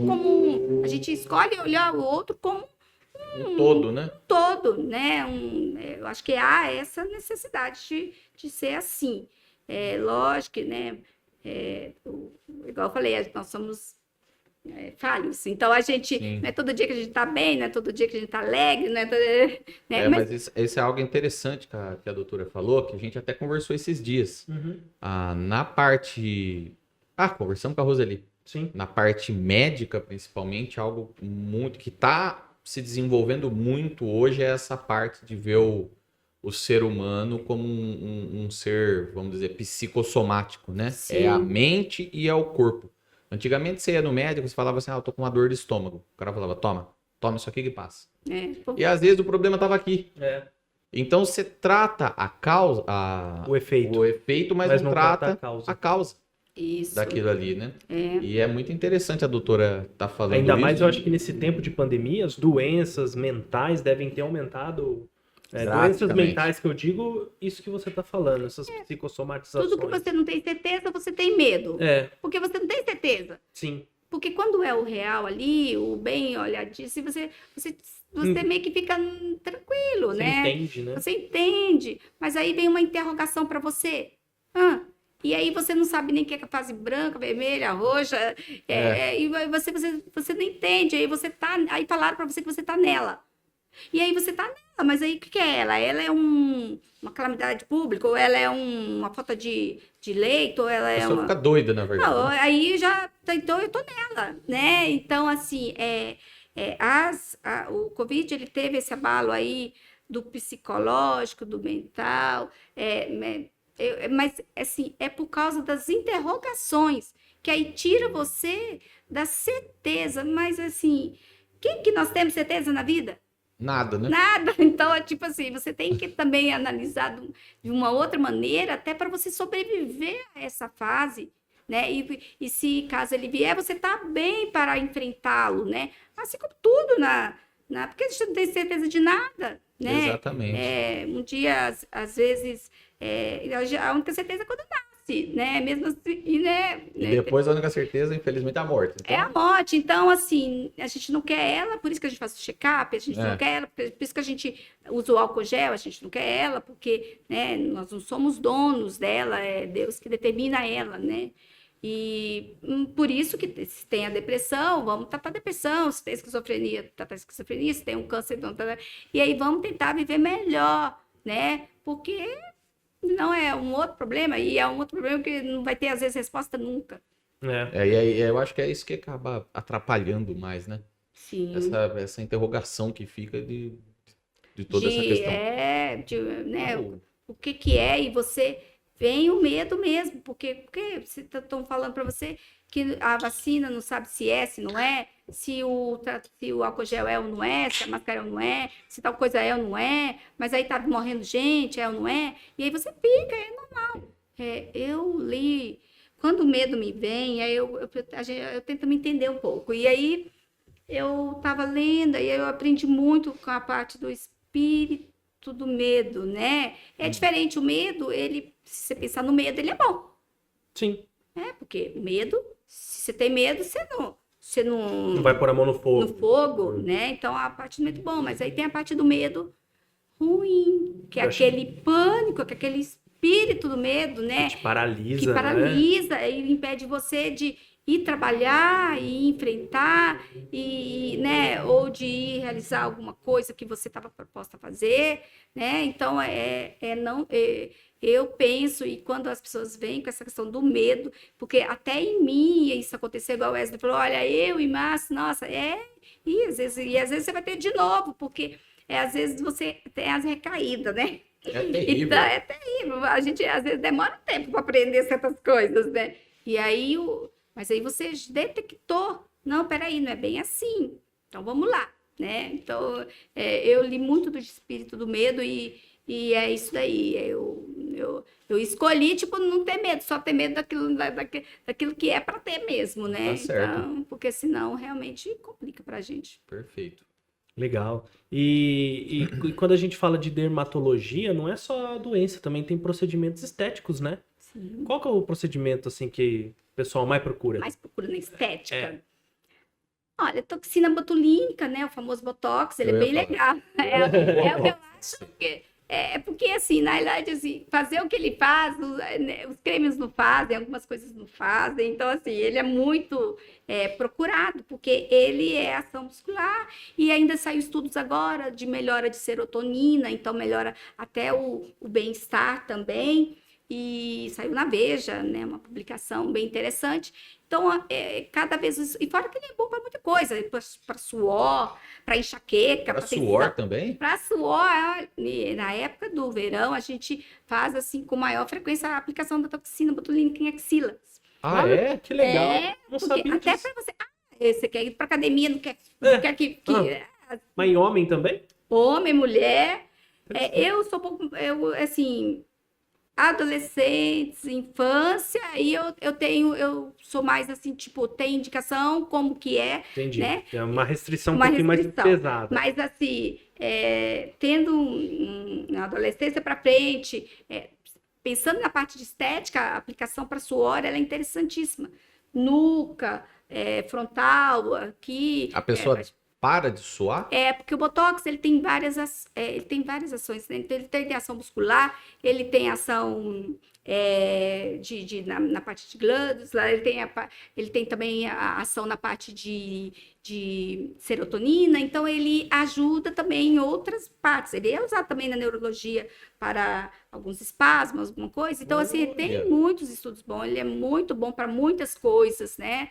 a gente escolhe olhar o outro como um todo, né? Um todo, né? Eu acho que há essa necessidade de ser assim. Lógico que, né? Igual eu falei, nós somos falhos. Então, a gente, não é todo dia que a gente está bem, não é todo dia que a gente está alegre, não é todo, né? Mas isso é algo interessante que a doutora falou, que a gente até conversou esses dias. Na parte... conversamos com a Roseli. Sim. Na parte médica, principalmente, algo muito que está se desenvolvendo muito hoje é essa parte de ver o ser humano como um ser, vamos dizer, psicossomático, né? Sim. É a mente e é o corpo. Antigamente você ia no médico, você falava assim, eu tô com uma dor de estômago. O cara falava, toma isso aqui que passa. E às vezes o problema estava aqui. Então você trata a causa, o efeito, mas não trata a causa. Isso. Daquilo ali, né? E é muito interessante a doutora estar falando Ainda isso. mais eu acho que nesse tempo de pandemia, as doenças mentais devem ter aumentado. Doenças mentais que eu digo, isso que você está falando, essas psicossomatizações. Tudo que você não tem certeza, você tem medo. Porque você não tem certeza. Sim. Porque quando é o real ali, o bem olhadinho, você meio que fica tranquilo, você né? Entende, né? Você entende. Mas aí vem uma interrogação para você. E aí você não sabe nem o que é a fase branca, vermelha, roxa. E você não entende. Aí falaram para você que você tá nela. E aí você tá nela, mas aí o que é ela? Ela é uma calamidade pública, ou ela é uma falta de leito, ou ela é a pessoa fica doida, na verdade. Não, aí então eu tô nela, né? Então, assim, o Covid, ele teve esse abalo aí do psicológico, do mental, mas, assim, é por causa das interrogações, que aí tira você da certeza, mas, assim, quem que nós temos certeza na vida? Nada, né? Nada. Então, é tipo assim, você tem que também analisar de uma outra maneira, até para você sobreviver a essa fase, né? E se caso ele vier, você tá bem para enfrentá-lo, né? Assim como tudo porque a gente não tem certeza de nada, né? Exatamente. Um dia, às vezes, a única certeza é quando nasce, né? Mesmo assim, né? E depois a única certeza, infelizmente, é a morte. Então, É a morte. Então, assim, a gente não quer ela, por isso que a gente faz o check-up, a gente não quer ela, por isso que a gente usa o álcool gel, a gente não quer ela, porque, né, nós não somos donos dela, é Deus que determina ela, né? E por isso que se tem a depressão, vamos tratar a depressão, se tem esquizofrenia, tratar a esquizofrenia, se tem um câncer, vamos tratar... E aí vamos tentar viver melhor, né? Porque não é um outro problema, e é um outro problema que não vai ter, às vezes, resposta nunca. e aí eu acho que é isso que acaba atrapalhando mais, né? Sim. Essa interrogação que fica de toda essa questão. Né, o que é, e você vem o medo mesmo, porque estão falando para você que a vacina não sabe se é, se não é, se o álcool gel é ou não é, se a máscara é ou não é, se tal coisa é ou não é, mas aí tá morrendo gente, é ou não é, e aí você fica, é normal. Eu li, quando o medo me vem, aí eu tento me entender um pouco, e aí eu estava lendo, e eu aprendi muito com a parte do espírito do medo, né? É diferente, o medo, se você pensar no medo, ele é bom. Sim. Porque o medo, se você tem medo, você não vai pôr a mão no fogo. No fogo, né? Então a parte do medo bom, mas aí tem a parte do medo ruim, que é aquele pânico, que é aquele espírito do medo, né? Que te paralisa, que paralisa, né? E impede você de ir trabalhar e enfrentar, né, ou de ir realizar alguma coisa que você estava proposta a fazer, né? Então, eu penso, e quando as pessoas vêm com essa questão do medo, porque até em mim isso aconteceu, igual o Wesley falou, olha, eu e Márcio, nossa, e às vezes você vai ter de novo, porque às vezes você tem as recaídas, né? É terrível. Então, é terrível. A gente, às vezes, demora um tempo para aprender certas coisas, né? E aí, mas aí você detectou. Não, peraí, não é bem assim. Então, vamos lá, né? Então, eu li muito do espírito do medo e é isso daí. Eu escolhi, tipo, não ter medo, só ter medo daquilo que é para ter mesmo, né? Tá certo. Então, porque senão, realmente, complica pra gente. Perfeito. Legal. E quando a gente fala de dermatologia, não é só a doença, também tem procedimentos estéticos, né? Sim. Qual que é o procedimento, assim, que o pessoal mais procura? Mais procura na estética? Olha, toxina botulínica, né? O famoso Botox, ele é bem legal. É o que eu acho que... porque, assim, na verdade, assim, fazer o que ele faz, os cremes não fazem, algumas coisas não fazem. Então, assim, ele é muito procurado, porque ele é ação muscular e ainda saiu estudos agora de melhora de serotonina, então melhora até o bem-estar também. E saiu na Veja, né? Uma publicação bem interessante. Então, cada vez... E fora que ele é bom para muita coisa, para suor, para enxaqueca. Para suor também? Para suor, na época do verão, a gente faz, assim, com maior frequência a aplicação da toxina botulínica em axilas. Ah, é? Que legal. Não sabia até disso. para você... você quer ir para academia, não quer que... Mas em homem também? Homem, mulher... eu sou pouco... assim... adolescentes, infância, e eu sou mais assim, tipo, tem indicação, como que é, Entendi. né? É uma restrição um pouquinho mais pesada. Mas assim, tendo na adolescência para frente, pensando na parte de estética, a aplicação para suor, ela é interessantíssima. Nuca, frontal, aqui... A pessoa... para de suar? Porque o Botox, ele tem várias ações, né? Então, ele tem ação muscular, ele tem ação na parte de glândulas, ele tem também a ação na parte de serotonina, então ele ajuda também em outras partes. Ele é usado também na neurologia para alguns espasmos, alguma coisa. Então, assim, tem muitos estudos bons, ele é muito bom para muitas coisas, né?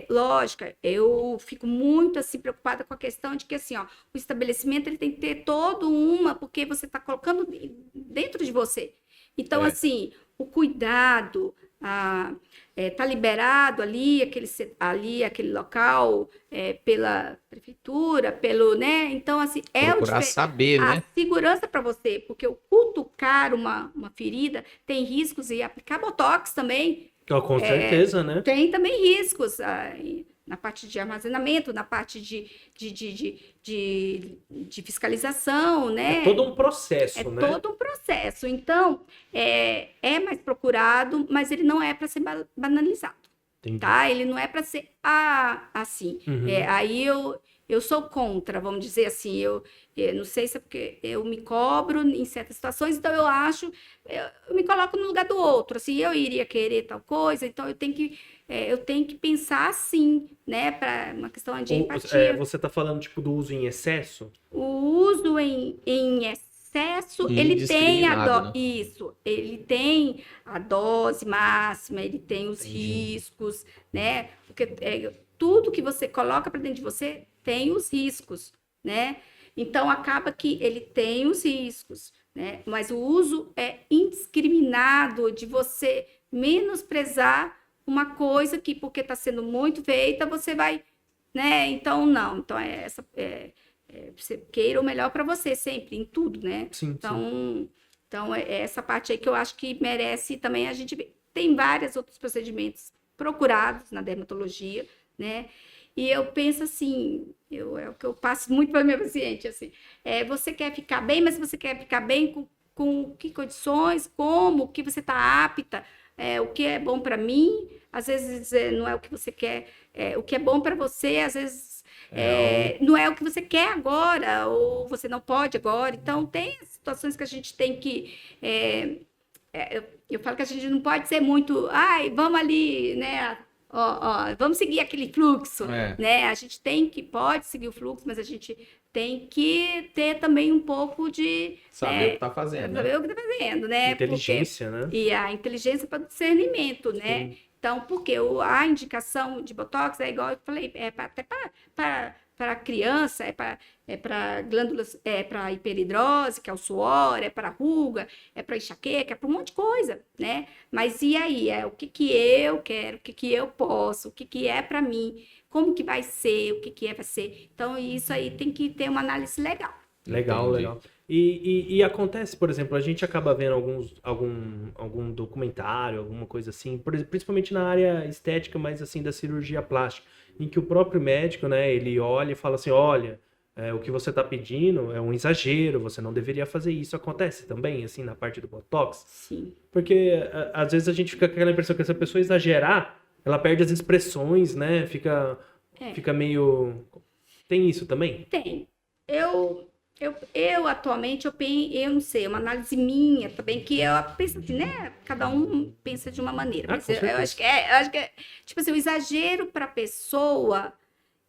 Lógico, eu fico muito assim preocupada com a questão de que assim, ó, o estabelecimento ele tem que ter todo porque você está colocando dentro de você. Então, assim, o cuidado, tá liberado ali, aquele local, pela prefeitura, né? Então, assim, Procurar saber, a né? segurança para você, porque o cutucar uma ferida tem riscos e aplicar botox também Com certeza, né? tem também riscos na parte de armazenamento, na parte de fiscalização, né? É todo um processo, né? Todo um processo. Então, é mais procurado, mas ele não é para ser banalizado, Entendi. tá? Ele não é para ser assim. Uhum. Aí eu sou contra, vamos dizer assim. Eu não sei se é porque eu me cobro em certas situações, então eu me coloco no lugar do outro. Assim, eu iria querer tal coisa, então eu tenho que pensar assim, né? Para uma questão de empatia. Você tá falando, tipo, do uso em excesso? O uso em excesso, ele tem Indiscriminado, né? isso, ele tem a dose máxima, ele tem os Entendi. riscos, né? Porque tudo que você coloca para dentro de você tem os riscos, né? Então acaba que ele tem os riscos, né? Mas o uso é indiscriminado de você menosprezar uma coisa que, porque está sendo muito feita, você vai, né? Então, não. Então, você queira o melhor para você sempre, em tudo, né? Sim, Então é essa parte aí que eu acho que merece também a gente ver. Tem vários outros procedimentos procurados na dermatologia, né? E eu penso assim, é o que eu passo muito para minha paciente, assim, você quer ficar bem, mas você quer ficar bem com que condições, como, o que você está apta, o que é bom para mim, às vezes não é o que você quer, o que é bom para você, às vezes não é o que você quer agora, ou você não pode agora. Então, tem situações que a gente tem que. Eu falo que a gente não pode ser muito. Ai, vamos ali, né? Vamos seguir aquele fluxo, né? A gente pode seguir o fluxo, mas a gente tem que ter também um pouco de. Saber o que está fazendo. Saber o que está fazendo, né? Inteligência, né? E a inteligência para o discernimento, né? Sim. Então, porque a indicação de Botox é igual eu falei, até para criança, para glândulas, para hiperidrose, que é o suor, para ruga, para enxaqueca, para um monte de coisa, né? Mas e aí? O que eu quero, o que eu posso, o que é para mim, como que vai ser, o que vai ser. Então, isso aí tem que ter uma análise legal. Legal, Entendi. legal. E acontece, por exemplo, a gente acaba vendo algum documentário, alguma coisa assim, principalmente na área estética, mas assim, da cirurgia plástica, em que o próprio médico, né, ele olha e fala assim, olha, o que você está pedindo é um exagero, você não deveria fazer isso. Acontece também, assim, na parte do Botox? Sim. Porque às vezes a gente fica com aquela impressão que se a pessoa exagerar, ela perde as expressões, né, fica meio... Tem isso também? Tem. Eu atualmente, eu não sei, é uma análise minha também, que eu penso assim, né? Cada um pensa de uma maneira. Mas eu acho que tipo assim, o exagero para a pessoa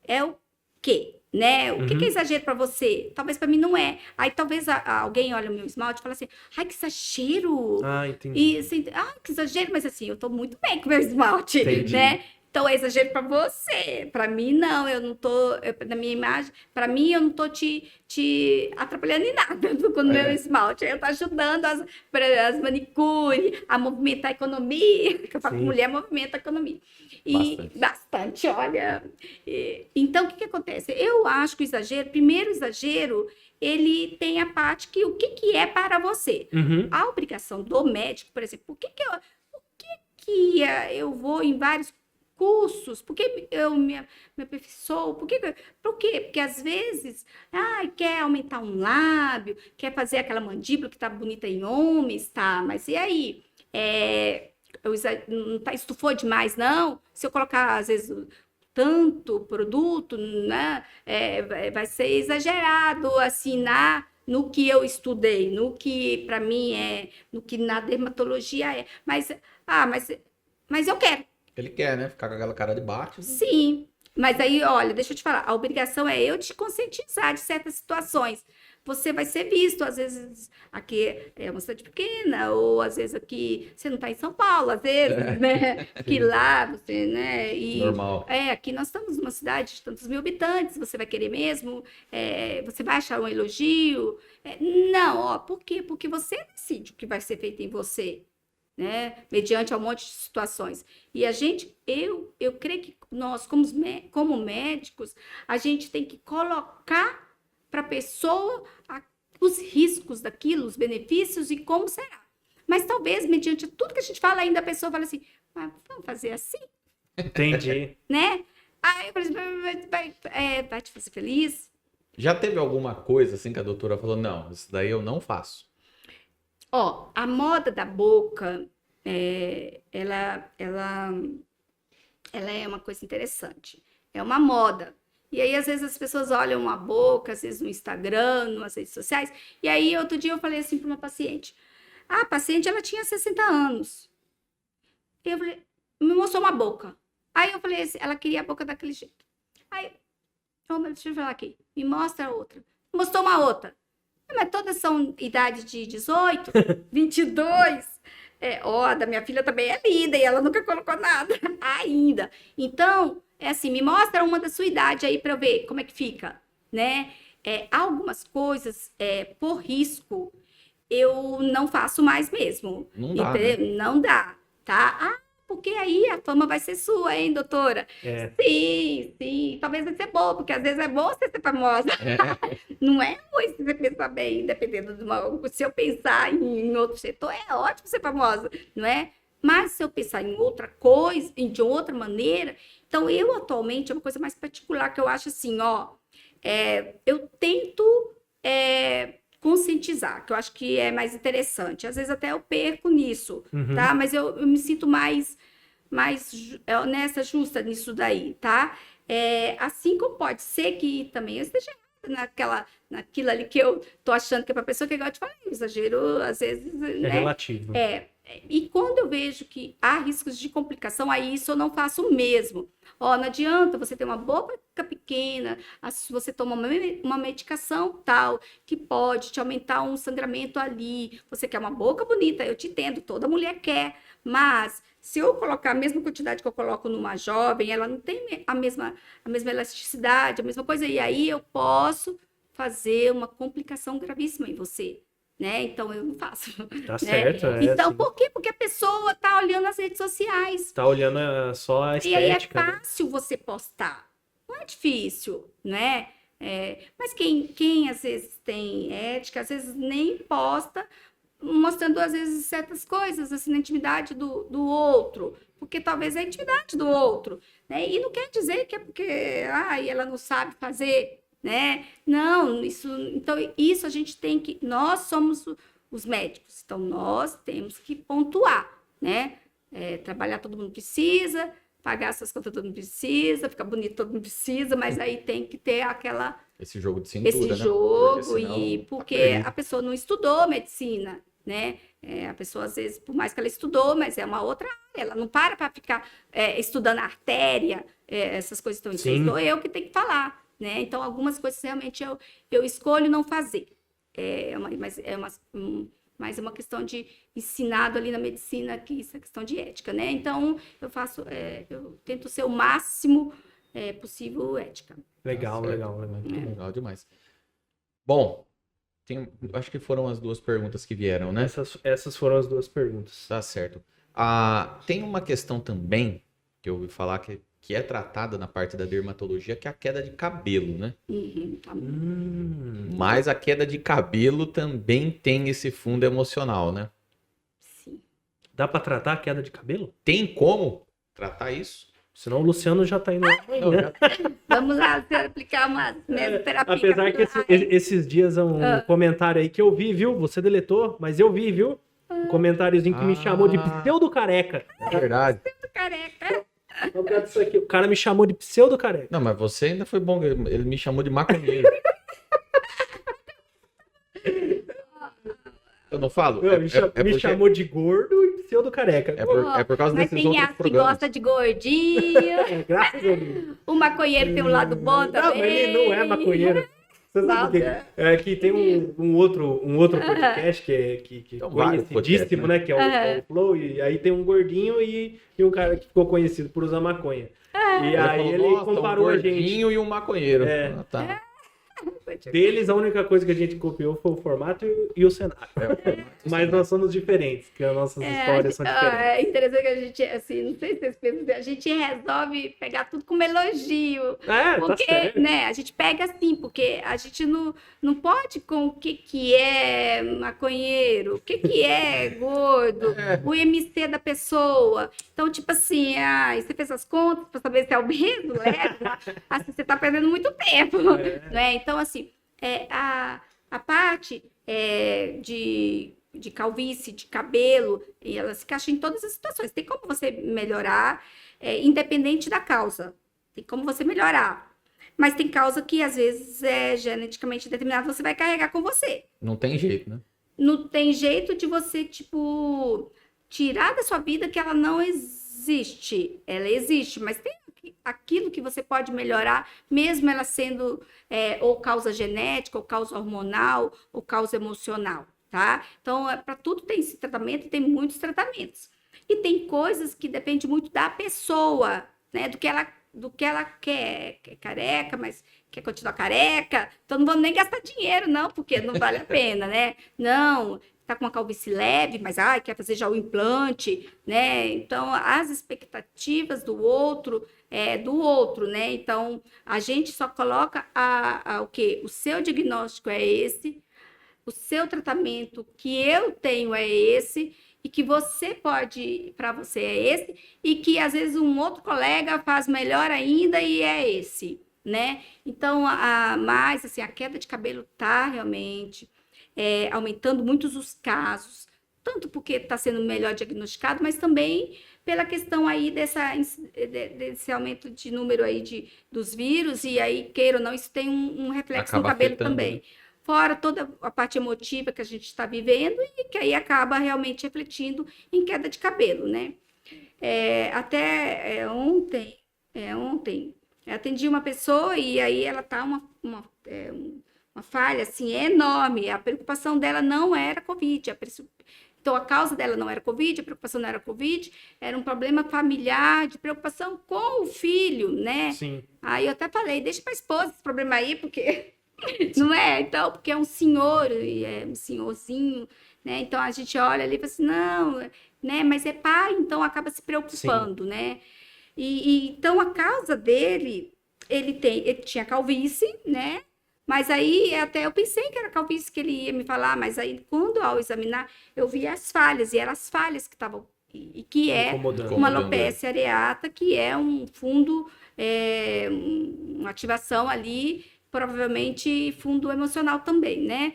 é o quê? Né? O que é exagero para você? Talvez para mim não é. Aí talvez alguém olha o meu esmalte e fala assim, ai, que exagero! Ah, entendi. E assim, que exagero, mas assim, eu tô muito bem com o meu esmalte, Entendi. né? Então é exagero para você. Para mim, não, eu não tô. Na minha imagem, para mim, eu não tô te atrapalhando em nada com o meu esmalte. Eu tô ajudando as manicure a movimentar a economia. Que eu falo que mulher movimenta a economia. E bastante, olha. Então, o que acontece? Eu acho que o exagero, primeiro exagero, ele tem a parte que o que é para você. A obrigação do médico, por exemplo, por que eu vou em vários cursos, porque eu me aperfeiçoo, por quê? Porque às vezes, quer aumentar um lábio, quer fazer aquela mandíbula que tá bonita em homens, tá, mas e aí? Não tá, estufou demais, não? Se eu colocar, às vezes, tanto produto, né, vai ser exagerado, assim, no que eu estudei, no que para mim no que na dermatologia é. Mas eu quero. Ele quer, né? Ficar com aquela cara de baixo. Sim, mas aí, olha, deixa eu te falar, a obrigação é eu te conscientizar de certas situações. Você vai ser visto, às vezes aqui é uma cidade pequena, ou às vezes aqui você não está em São Paulo, às vezes, né? Que lá você, né? Normal. Aqui nós estamos numa cidade de tantos mil habitantes, você vai querer mesmo? Você vai achar um elogio? Não, por quê? Porque você decide o que vai ser feito em você. né? Mediante um monte de situações. E a gente, eu creio que nós, como médicos, a gente tem que colocar para a pessoa os riscos daquilo, os benefícios e como será. Mas talvez, mediante tudo que a gente fala, ainda a pessoa fala assim, mas vamos fazer assim? Entendi. Né? Aí eu falei, vai te fazer feliz? Já teve alguma coisa assim que a doutora falou, não, isso daí eu não faço? Ó, a moda da boca, ela é uma coisa interessante. É uma moda. E aí, às vezes, as pessoas olham a boca, às vezes no Instagram, nas redes sociais. E aí, outro dia, eu falei assim para uma paciente. A paciente, ela tinha 60 anos. E eu falei, me mostrou uma boca. Aí eu falei assim, ela queria a boca daquele jeito. Aí, deixa eu falar aqui, me mostra a outra. Mostrou uma outra. Mas todas são idade de 18, 22. A da minha filha também é linda e ela nunca colocou nada ainda. Então, é assim, me mostra uma da sua idade aí para eu ver como é que fica, né? Algumas coisas, por risco, eu não faço mais mesmo. Não dá, né? Não dá, tá? Porque aí a fama vai ser sua, hein, doutora? Sim. Talvez vai ser boa, porque às vezes é bom você ser famosa. Não é ruim se você pensar bem, dependendo se eu pensar em outro setor, é ótimo ser famosa, não é? Mas se eu pensar em outra coisa, de outra maneira, então eu atualmente, é uma coisa mais particular que eu acho assim, eu tento conscientizar, que eu acho que é mais interessante. Às vezes até eu perco nisso, tá? Mas eu me sinto mais honesta, justa nisso daí, tá? Assim como pode ser que também eu esteja naquilo ali que eu tô achando que é pra pessoa, que igual eu te falei, exagero, às vezes, né? Relativo. E quando eu vejo que há riscos de complicação, aí isso eu não faço mesmo. Não adianta você ter uma boca pequena, se você toma uma medicação tal, que pode te aumentar um sangramento ali. Você quer uma boca bonita, eu te entendo, toda mulher quer. Mas se eu colocar a mesma quantidade que eu coloco numa jovem, ela não tem a mesma elasticidade, a mesma coisa. E aí eu posso fazer uma complicação gravíssima em você. Né? Então eu não faço. Tá né? certo. Então, assim. Por quê? Porque a pessoa tá olhando as redes sociais. Tá olhando só a estética. E aí é fácil você postar. Não é difícil, né? Mas quem às vezes tem ética, às vezes nem posta, mostrando às vezes certas coisas, assim, na intimidade do outro. Porque talvez é a intimidade do outro. Né? E não quer dizer que é porque ela não sabe fazer. Né? Não, então isso a gente tem que, nós somos os médicos, então nós temos que pontuar, né? Trabalhar todo mundo precisa, pagar suas contas todo mundo precisa, ficar bonito todo mundo precisa, mas aí tem que ter esse jogo de cintura, esse né? jogo, porque a pessoa não estudou medicina, né? A pessoa, às vezes, por mais que ela estudou, mas é uma outra área, ela não para ficar estudando a artéria, essas coisas estão em sou eu que tenho que falar. Né? Então, algumas coisas realmente eu escolho não fazer. Mas é uma questão de ensinado ali na medicina, que isso é questão de ética, né? Então, eu tento ser o máximo possível ética. Legal. Legal demais. Bom, acho que foram as duas perguntas que vieram, né? Essas foram as duas perguntas. Tá certo. Tem uma questão também, que eu ouvi falar que é tratada na parte da dermatologia, que é a queda de cabelo, né? Mas a queda de cabelo também tem esse fundo emocional, né? Sim. Dá pra tratar a queda de cabelo? Tem como tratar isso? Senão o Luciano já tá indo lá. Vamos lá, você aplicar uma mesoterapia. Apesar que esses dias é um comentário aí que eu vi, viu? Você deletou, mas eu vi, viu? Um comentáriozinho que me chamou de pseudo-careca. É verdade. Pseudo-careca. O cara me chamou de pseudo-careca. Não, mas você ainda foi bom, ele me chamou de maconheiro. Eu não falo? Me chamou de gordo e pseudo-careca. É por causa desses outros Mas tem programas. que gosta de gordinho. Graças a Deus. O maconheiro tem um lado bom também. Não, mas ele não é maconheiro. Você sabe que tem um outro podcast que então, conhecidíssimo, né? Que é o Flow. E aí tem um gordinho e um cara que ficou conhecido por usar maconha. E aí ele comparou um a gente. gordinho e um maconheiro. Tá. Deles, a única coisa que a gente copiou foi o formato e o cenário. Mas nós somos diferentes, porque as nossas histórias são diferentes. É interessante que a gente, assim, não sei se vocês pensam, a gente resolve pegar tudo como elogio. Porque, tá certo. né, a gente pega assim, porque a gente não pode com o que é maconheiro, o que é gordo, o IMC da pessoa. Então, tipo assim, você fez as contas para saber se é o mesmo, assim, você tá perdendo muito tempo, né? Então, assim, a parte de calvície, de cabelo, e ela se encaixa em todas as situações. Tem como você melhorar, independente da causa. Tem como você melhorar. Mas tem causa que, às vezes, é geneticamente determinada, você vai carregar com você. Não tem jeito, né? Não tem jeito de você, tipo, tirar da sua vida que ela não existe. Ela existe, mas tem aquilo que você pode melhorar, mesmo ela sendo ou causa genética, ou causa hormonal, ou causa emocional, tá? Então, para tudo tem esse tratamento e tem muitos tratamentos. E tem coisas que dependem muito da pessoa, né? Do que ela quer. Quer careca, mas quer continuar careca. Então, não vamos nem gastar dinheiro, não, porque não vale a pena, né? Não, tá com uma calvície leve, mas quer fazer já o implante, né? Então, as expectativas do outro né? Então, a gente só coloca o quê? O seu diagnóstico é esse, o seu tratamento que eu tenho é esse, e que você pode, para você é esse, e que às vezes um outro colega faz melhor ainda e é esse, né? Então, mas assim, a queda de cabelo tá realmente aumentando muitos os casos, tanto porque está sendo melhor diagnosticado, mas também pela questão aí desse aumento de número aí dos vírus, e aí, queira ou não, isso tem um reflexo no cabelo também. Né? Fora toda a parte emotiva que a gente está vivendo e que aí acaba realmente refletindo em queda de cabelo, né? Até ontem, eu atendi uma pessoa e aí ela tá uma falha assim enorme. A preocupação dela não era Covid. Então, a causa dela não era Covid, a preocupação não era Covid, era um problema familiar, de preocupação com o filho, né? Sim. Aí eu até falei, deixa para a esposa esse problema aí, porque não é, então, porque é um senhor, e é um senhorzinho, né? Então, a gente olha ali e fala assim, não, né? Mas é pai, então acaba se preocupando, sim, né? Então, a causa dele, ele tinha calvície, né? Mas aí até eu pensei que era calvície que ele ia me falar, mas aí quando ao examinar eu vi as falhas, e eram as falhas que estavam, e que é uma alopecia areata, que é um fundo, uma ativação ali, provavelmente fundo emocional também, né?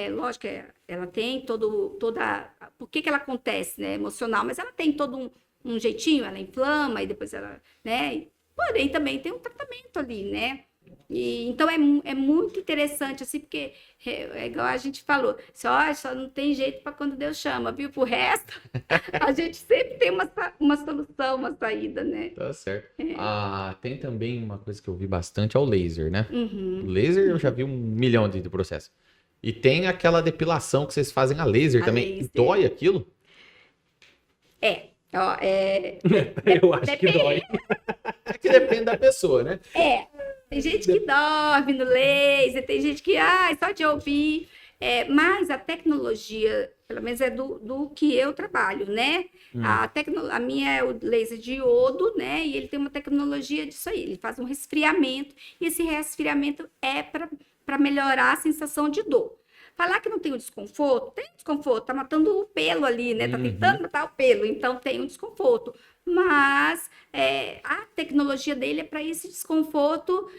Lógico que ela tem toda... Por que ela acontece, né? Emocional, mas ela tem todo um jeitinho, ela inflama e depois ela, né? Porém, também tem um tratamento ali, né? Então é muito interessante, assim, porque é igual a gente falou, só não tem jeito para quando Deus chama, viu? Pro resto, a gente sempre tem uma solução, uma saída, né? Tá certo. Tem também uma coisa que eu vi bastante, é o laser, né? O laser eu já vi 1 milhão de processos. E tem aquela depilação que vocês fazem a laser também. Laser. Dói aquilo? Eu acho que dói. É que depende da pessoa, né? Tem gente que dorme no laser, tem gente que, só de ouvir. Mas a tecnologia, pelo menos é do que eu trabalho, né? A minha é o laser de iodo, né? E ele tem uma tecnologia disso aí. Ele faz um resfriamento, e esse resfriamento é para melhorar a sensação de dor. Falar que não tem o desconforto, tem desconforto, tá matando o pelo ali, né? Tá tentando matar o pelo, então tem um desconforto. Mas a tecnologia dele é para esse desconforto,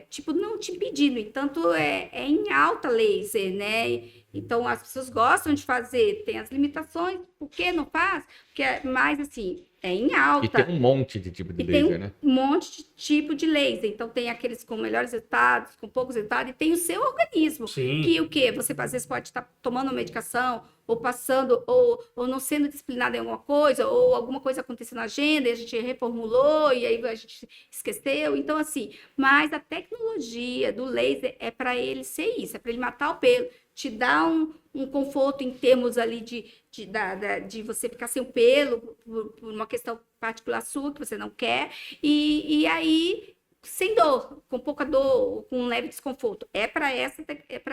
tipo, não te impedindo. Tanto é em alta laser, né? Então, as pessoas gostam de fazer, tem as limitações. Por que não faz? Porque é mais assim, em alta. E tem um monte de tipo de laser, né? Um monte de tipo de laser. Então, tem aqueles com melhores resultados, com poucos resultados, e tem o seu organismo. Sim. Que o quê? Você, às vezes, pode estar tomando uma medicação, ou passando, ou não sendo disciplinado em alguma coisa, ou alguma coisa aconteceu na agenda, e a gente reformulou, e aí a gente esqueceu. Então, assim, mas a tecnologia do laser é para ele ser isso, é para ele matar o pelo, te dar um conforto em termos ali de você ficar sem o pelo, por uma questão particular sua, que você não quer, e aí sem dor, com pouca dor, com um leve desconforto. É para isso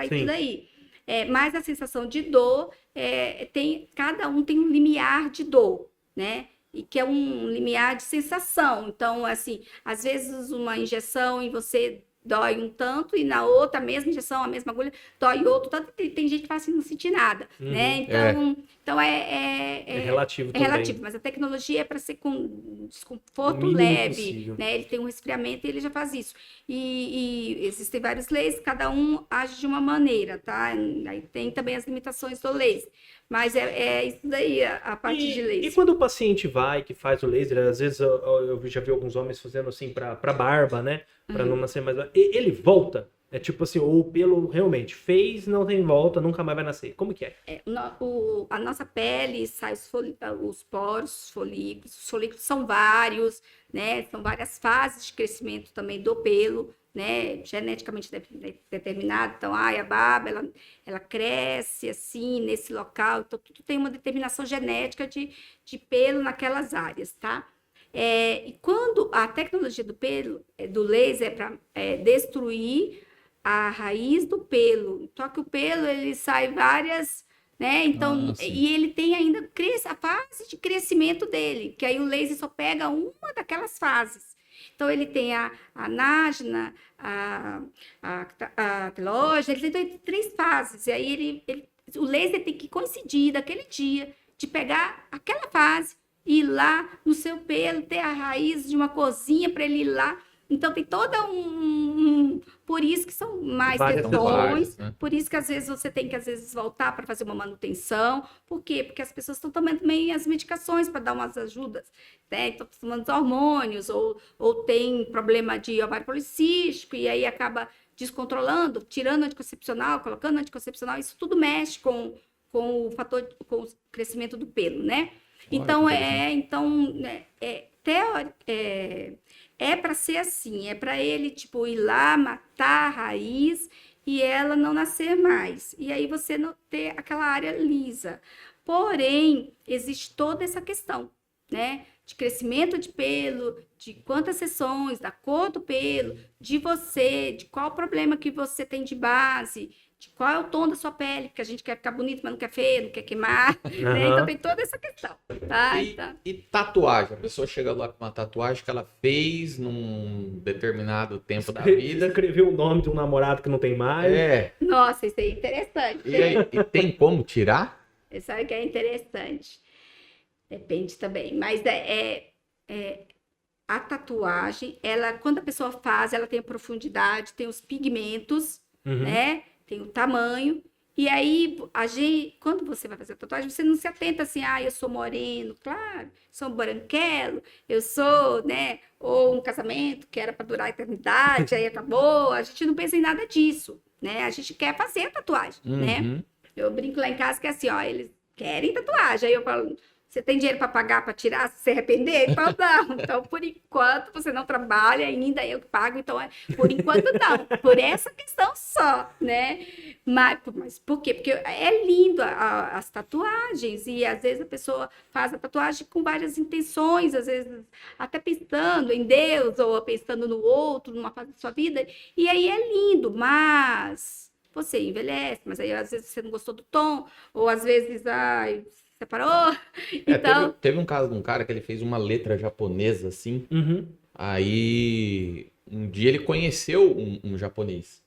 Sim. daí. Mas a sensação de dor, cada um tem um limiar de dor, né? E que é um limiar de sensação. Então, assim, às vezes uma injeção em você dói um tanto e na outra, a mesma injeção, a mesma agulha, dói outro tanto. Tem gente que fala assim, não sente nada, né? Então, É relativo também. relativo, mas a tecnologia é para ser com desconforto mínimo leve, possível. né? Ele tem um resfriamento e ele já faz isso. E existem vários lasers, cada um age de uma maneira, tá? Aí tem também as limitações do laser. Mas é isso daí, a parte de laser. E quando o paciente vai, que faz o laser, às vezes eu já vi alguns homens fazendo assim pra barba, né? Pra não nascer mais. Ele volta? É tipo assim, ou o pelo realmente fez, não tem volta, nunca mais vai nascer. Como que é? A nossa pele sai os poros, os folículos são vários, né? São várias fases de crescimento também do pelo, né? Geneticamente determinado. Então, a barba, ela cresce assim, nesse local. Então, tudo tem uma determinação genética de pelo naquelas áreas, tá? E quando a tecnologia do pelo, do laser, é para destruir a raiz do pelo. Só que o pelo, ele sai várias, né? Então, e ele tem ainda a fase de crescimento dele, que aí o laser só pega uma daquelas fases. Então, ele tem a anágena, a telógena, ele tem 3 fases. E aí, o laser tem que coincidir daquele dia de pegar aquela fase e ir lá no seu pelo, ter a raiz de uma corzinha para ele ir lá. Então, tem toda por isso que são mais sessões, né? Por isso que às vezes você tem que voltar para fazer uma manutenção. Por quê? Porque as pessoas estão tomando também as medicações para dar umas ajudas, né? Estão tomando os hormônios, ou tem problema de ovário policístico, e aí acaba descontrolando, tirando anticoncepcional, colocando anticoncepcional, isso tudo mexe com o fator, com o crescimento do pelo, né? Então, é para ser assim, é para ele, tipo, ir lá, matar a raiz e ela não nascer mais. E aí você não ter aquela área lisa. Porém, existe toda essa questão, né? De crescimento de pelo, de quantas sessões, da cor do pelo, de você, de qual problema que você tem de base, de qual é o tom da sua pele, porque a gente quer ficar bonito, mas não quer feio, não quer queimar, né? Então tem toda essa questão, tá? E tatuagem? A pessoa chega lá com uma tatuagem que ela fez num determinado tempo da vida. Escreveu o nome de um namorado que não tem mais. Nossa, isso aí é interessante. E aí, tem como tirar? Isso aí que é interessante. Depende também, mas a tatuagem, quando a pessoa faz, ela tem a profundidade, tem os pigmentos, né? Tem o tamanho. E aí, quando você vai fazer a tatuagem, você não se atenta assim, eu sou moreno, claro, sou um branquelo, eu sou, né? Ou um casamento que era para durar a eternidade, aí acabou. A gente não pensa em nada disso, né? A gente quer fazer a tatuagem, né? Eu brinco lá em casa que é assim, eles querem tatuagem. Aí eu falo, você tem dinheiro para pagar para tirar, se você arrepender? Ele fala, não. Então, por enquanto, você não trabalha ainda, eu que pago. Então, por enquanto, não. Por essa questão só, né? Mas por quê? Porque é lindo as tatuagens. E, às vezes, a pessoa faz a tatuagem com várias intenções. Às vezes, até pensando em Deus ou pensando no outro, numa fase da sua vida. E aí, é lindo, mas você envelhece. Mas aí, às vezes, você não gostou do tom. Ou, às vezes, separou? Então... Teve um caso de um cara que ele fez uma letra japonesa, assim. Aí, um dia ele conheceu um japonês.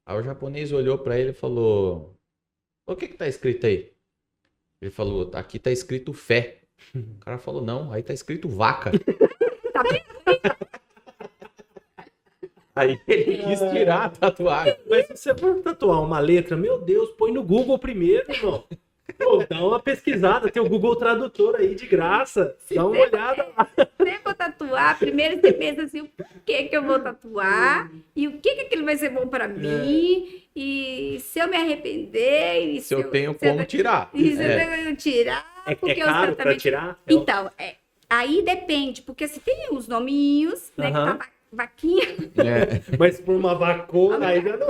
Aí o japonês olhou pra ele e falou, o que tá escrito aí? Ele falou, aqui tá escrito fé. O cara falou, não, aí tá escrito vaca. Tá vendo? Aí ele quis tirar a tatuagem. Mas se você for tatuar uma letra, meu Deus, põe no Google primeiro, irmão. Pô, dá uma pesquisada, tem o Google Tradutor aí de graça. Dá uma olhada lá. Se for tatuar, primeiro você pensa assim, o que eu vou tatuar e o que aquilo vai ser bom para mim e se eu me arrepender e se eu tenho como tirar. E se eu tenho tirar, porque é caro para tirar? Então, aí depende, porque se tem os nominhos, né, que tá vaquinha. Mas por uma vacona aí já não.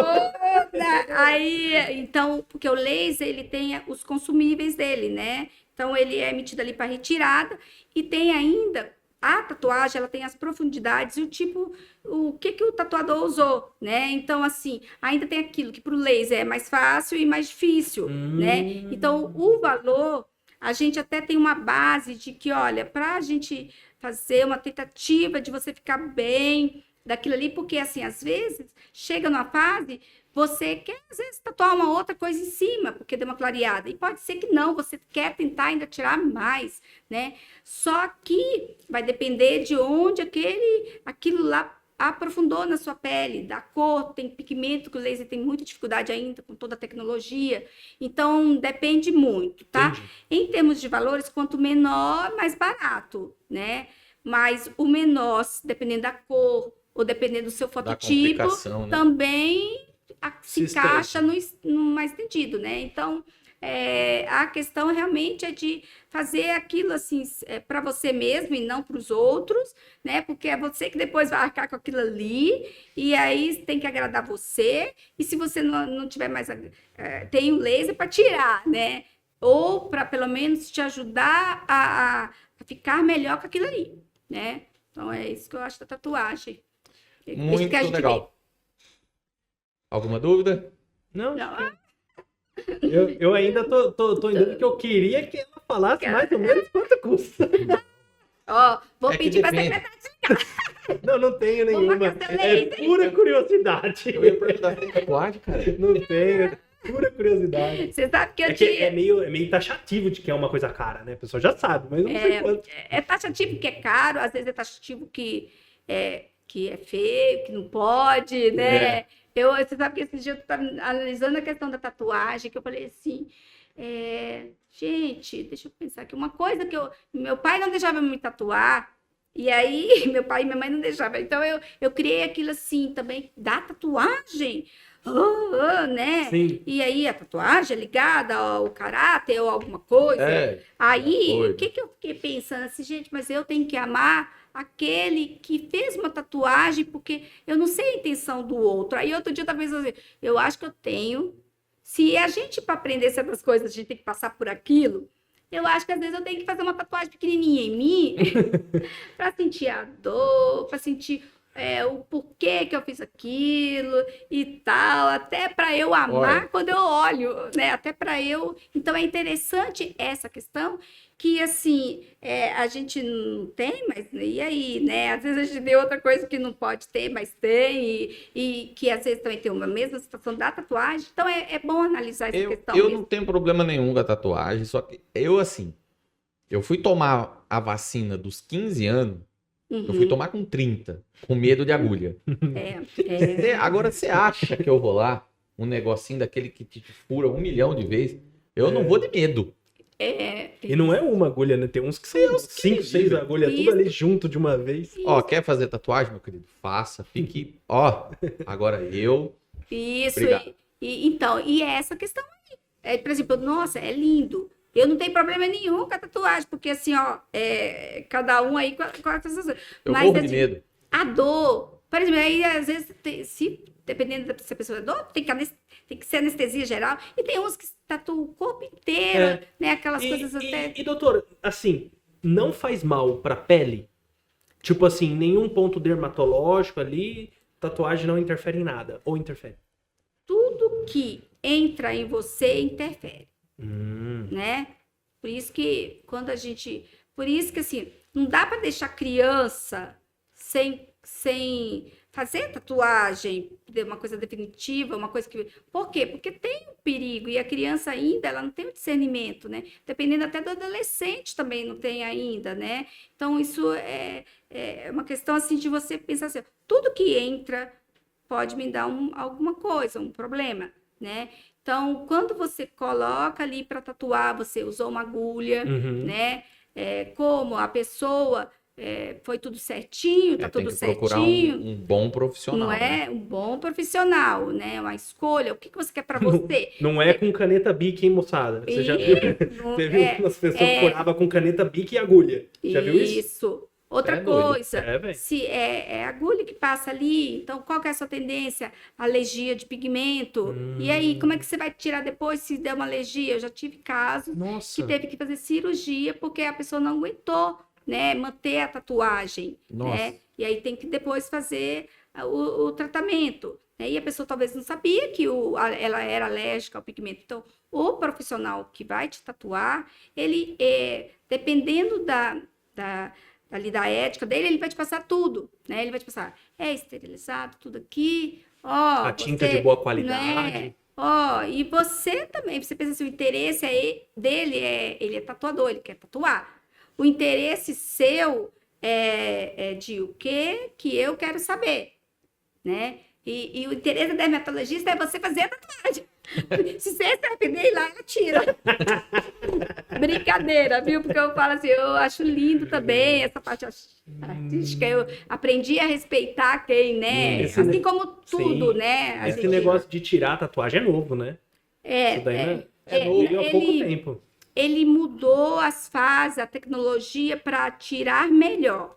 Aí, então, porque o laser, ele tem os consumíveis dele, né? Então, ele é emitido ali para retirada e tem ainda a tatuagem, ela tem as profundidades e o tipo, o que o tatuador usou, né? Então, assim, ainda tem aquilo que para o laser é mais fácil e mais difícil, né? Então, o valor, a gente até tem uma base de que, olha, para a gente fazer uma tentativa de você ficar bem daquilo ali, porque, assim, às vezes, chega numa fase, você quer, às vezes, tatuar uma outra coisa em cima, porque deu uma clareada. E pode ser que não, você quer tentar ainda tirar mais, né? Só que vai depender de onde aquilo lá aprofundou na sua pele, da cor, tem pigmento, que o laser tem muita dificuldade ainda com toda a tecnologia. Então, depende muito, tá? Entendi. Em termos de valores, quanto menor, mais barato, né? Mas o menor, dependendo da cor ou dependendo do seu Da fototipo, complicação, né? também se Se encaixa no mais entendido, né? Então, a questão realmente é de fazer aquilo assim para você mesmo e não para os outros, né? Porque é você que depois vai arcar com aquilo ali e aí tem que agradar você. E se você não tiver mais, tem o laser para tirar, né? Ou para pelo menos te ajudar a ficar melhor com aquilo ali, né? Então é isso que eu acho da tatuagem. Isso Muito que a gente legal. Alguma dúvida? Não, Não, eu ainda tô em dúvida que eu queria que ela falasse mais ou menos quanto custa. ó, vou É que pedir para depende. Não, não tenho nenhuma. marcar seu É laser. pura curiosidade. Eu ia perguntar, tem tatuagem, cara? Não tenho, é pura curiosidade. Você sabe que eu É que tinha. é meio taxativo de que é uma coisa cara, né? A pessoa já sabe, mas eu não sei quanto. É taxativo que é caro, às vezes é taxativo que é feio, que não pode, né? Você sabe que esse dia eu estava analisando a questão da tatuagem, que eu falei assim, gente, deixa eu pensar aqui, uma coisa que meu pai não deixava eu me tatuar, e aí meu pai e minha mãe não deixavam, então eu criei aquilo assim também, da tatuagem, né? Sim. E aí a tatuagem é ligada ao caráter ou alguma coisa. Aí, doido. o que eu fiquei pensando assim, gente, mas eu tenho que amar aquele que fez uma tatuagem, porque eu não sei a intenção do outro. Aí outro dia eu estava pensando assim, eu acho que eu tenho. Se a gente, para aprender certas coisas, a gente tem que passar por aquilo, eu acho que às vezes eu tenho que fazer uma tatuagem pequenininha em mim para sentir a dor, para sentir o porquê que eu fiz aquilo e tal, até para eu amar Olha. quando eu olho, né? Até para eu. Então é interessante essa questão que assim a gente não tem, mas e aí, né? Às vezes a gente vê outra coisa que não pode ter, mas tem e que às vezes também tem uma mesma situação da tatuagem. Então é bom analisar essa questão Eu mesmo. não tenho problema nenhum com a tatuagem, só que eu fui tomar a vacina dos 15 anos, eu fui tomar com 30, com medo de agulha. Agora você acha que eu vou lá, um negocinho daquele que te fura 1 milhão de vezes? Eu não vou de medo. E não é uma agulha, né? Tem uns que são 5, 6 agulhas, tudo ali junto de uma vez. Ó, quer fazer tatuagem, meu querido? Faça, fique. Ó, agora eu. Isso, Obrigado. então, e é essa questão aí. Por exemplo, nossa, é lindo. Eu não tenho problema nenhum com a tatuagem, porque assim, ó, cada um aí com a sensação. Eu Mas morro de assim, medo. a dor, por exemplo, aí às vezes, dependendo se a pessoa é dor, tem que ser anestesia geral, e tem uns que tatuam o corpo inteiro, né? Aquelas coisas até. E doutor, assim, não faz mal pra pele? Tipo assim, nenhum ponto dermatológico ali, tatuagem não interfere em nada, ou interfere? Tudo que entra em você interfere. Né? Por isso que por isso que assim, não dá para deixar criança sem fazer tatuagem, uma coisa definitiva, uma coisa que... Por quê? Porque tem um perigo e a criança ainda, ela não tem o discernimento, né? Dependendo até do adolescente também não tem ainda, né? Então isso é uma questão assim de você pensar assim, tudo que entra pode me dar alguma coisa, um problema, né? Então, quando você coloca ali para tatuar, você usou uma agulha, né? Como a pessoa foi tudo certinho, tá Tem tudo que procurar certinho. um bom profissional. Não é né? um bom profissional, né? Uma escolha. O que você quer para você? Não é com caneta Bic, hein, moçada? Você já viu? Você viu as pessoas furavam com caneta Bic e agulha. Já viu isso? Isso. Outra doido. coisa, se é agulha que passa ali, então qual que é a sua tendência? Alergia de pigmento. E aí, como é que você vai tirar depois se der uma alergia? Eu já tive casos Nossa. que teve que fazer cirurgia porque a pessoa não aguentou né, manter a tatuagem, Nossa. né? E aí tem que depois fazer o tratamento, né? E a pessoa talvez não sabia que ela era alérgica ao pigmento. Então, o profissional que vai te tatuar, ele, dependendo ali da ética dele, ele vai te passar tudo, né? Ele vai te passar, esterilizado, tudo aqui, ó. A tinta de boa qualidade. Né? Ó, e você também, você pensa assim, o interesse dele ele é tatuador, ele quer tatuar. O interesse seu é de o que eu quero saber, né? E o interesse da dermatologista é você fazer a tatuagem. Se você se arrepender lá, ela tira. Brincadeira, viu? Porque eu falo assim, eu acho lindo também essa parte artística. Eu aprendi a respeitar quem, né? Assim como tudo, sim. né? Esse negócio de tirar a tatuagem é novo, né? Isso daí é novo há pouco tempo. Ele mudou as fases, a tecnologia para tirar melhor.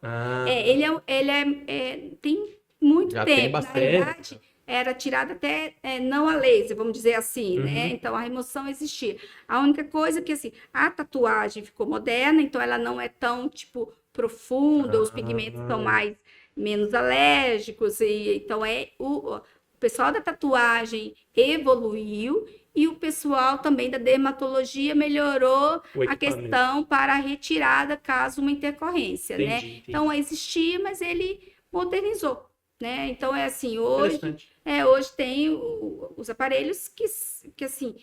Tem muito Já tempo. tem bastante. Na verdade, era tirada até não a laser, vamos dizer assim, né? Então, a remoção existia. A única coisa que, assim, a tatuagem ficou moderna, então ela não é tão, tipo, profunda, os pigmentos são menos alérgicos, então o pessoal da tatuagem evoluiu e o pessoal também da dermatologia melhorou a questão para a retirada caso uma intercorrência, né? Entendi. Então, existia, mas ele modernizou. Né? Então, assim, hoje tem os aparelhos que assim,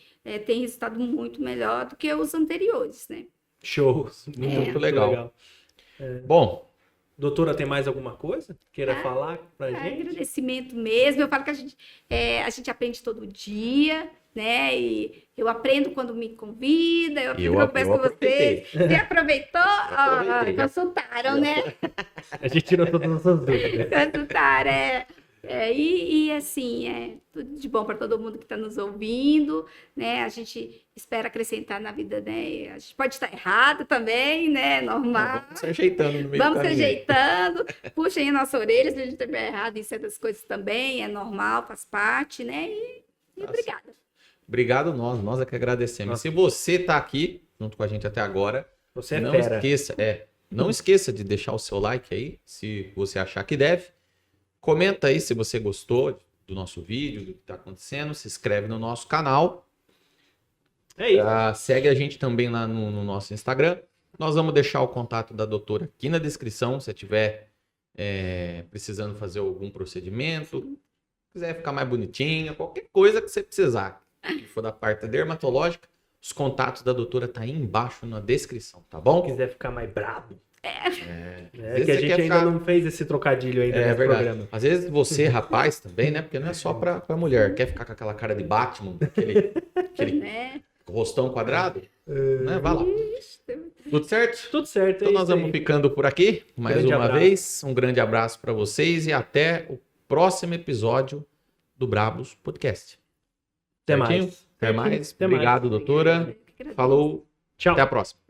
tem resultado muito melhor do que os anteriores, né? Shows. Muito legal. Bom, doutora, tem mais alguma coisa que queira falar pra gente? Agradecimento mesmo. Eu falo que a gente aprende todo dia, né? E eu aprendo quando me convida, eu aprendo quando eu converso com você. Você aproveitou? Consultaram, né? A gente tirou todas as suas dúvidas. Consultaram, e assim, tudo de bom para todo mundo que está nos ouvindo, né? A gente espera acrescentar na vida, né? A gente pode estar errado também, né? Normal. Vamos se ajeitando no meio Vamos do se caminho. ajeitando, puxem a nossa orelha se a gente estiver errado em certas coisas também, é normal, faz parte, né? E obrigada. Obrigado nós é que agradecemos. Nossa. Se você está aqui junto com a gente até agora, Você não fera. esqueça, não esqueça de deixar o seu like aí, se você achar que deve. Comenta aí se você gostou do nosso vídeo, do que está acontecendo, se inscreve no nosso canal. É isso. Segue a gente também lá no nosso Instagram. Nós vamos deixar o contato da doutora aqui na descrição, se tiver precisando fazer algum procedimento, quiser ficar mais bonitinha, qualquer coisa que você precisar, que for da parte dermatológica, os contatos da doutora tá aí embaixo na descrição, tá bom? Se quiser ficar mais brabo. Às Que a vezes gente você quer ainda não fez esse trocadilho ainda nesse verdade. programa. Às vezes você, rapaz, também, né? Porque não é só pra mulher. Quer ficar com aquela cara de Batman, aquele Né? rostão quadrado? Né? Vai lá. Tudo certo? Tudo certo. Então nós vamos ficando por aqui mais Grande uma abraço. vez. Um grande abraço para vocês e até o próximo episódio do Brabos Podcast. Até Certinho? mais. Até mais. Até mais. Obrigado, doutora. Obrigada. Falou. Tchau. Até a próxima.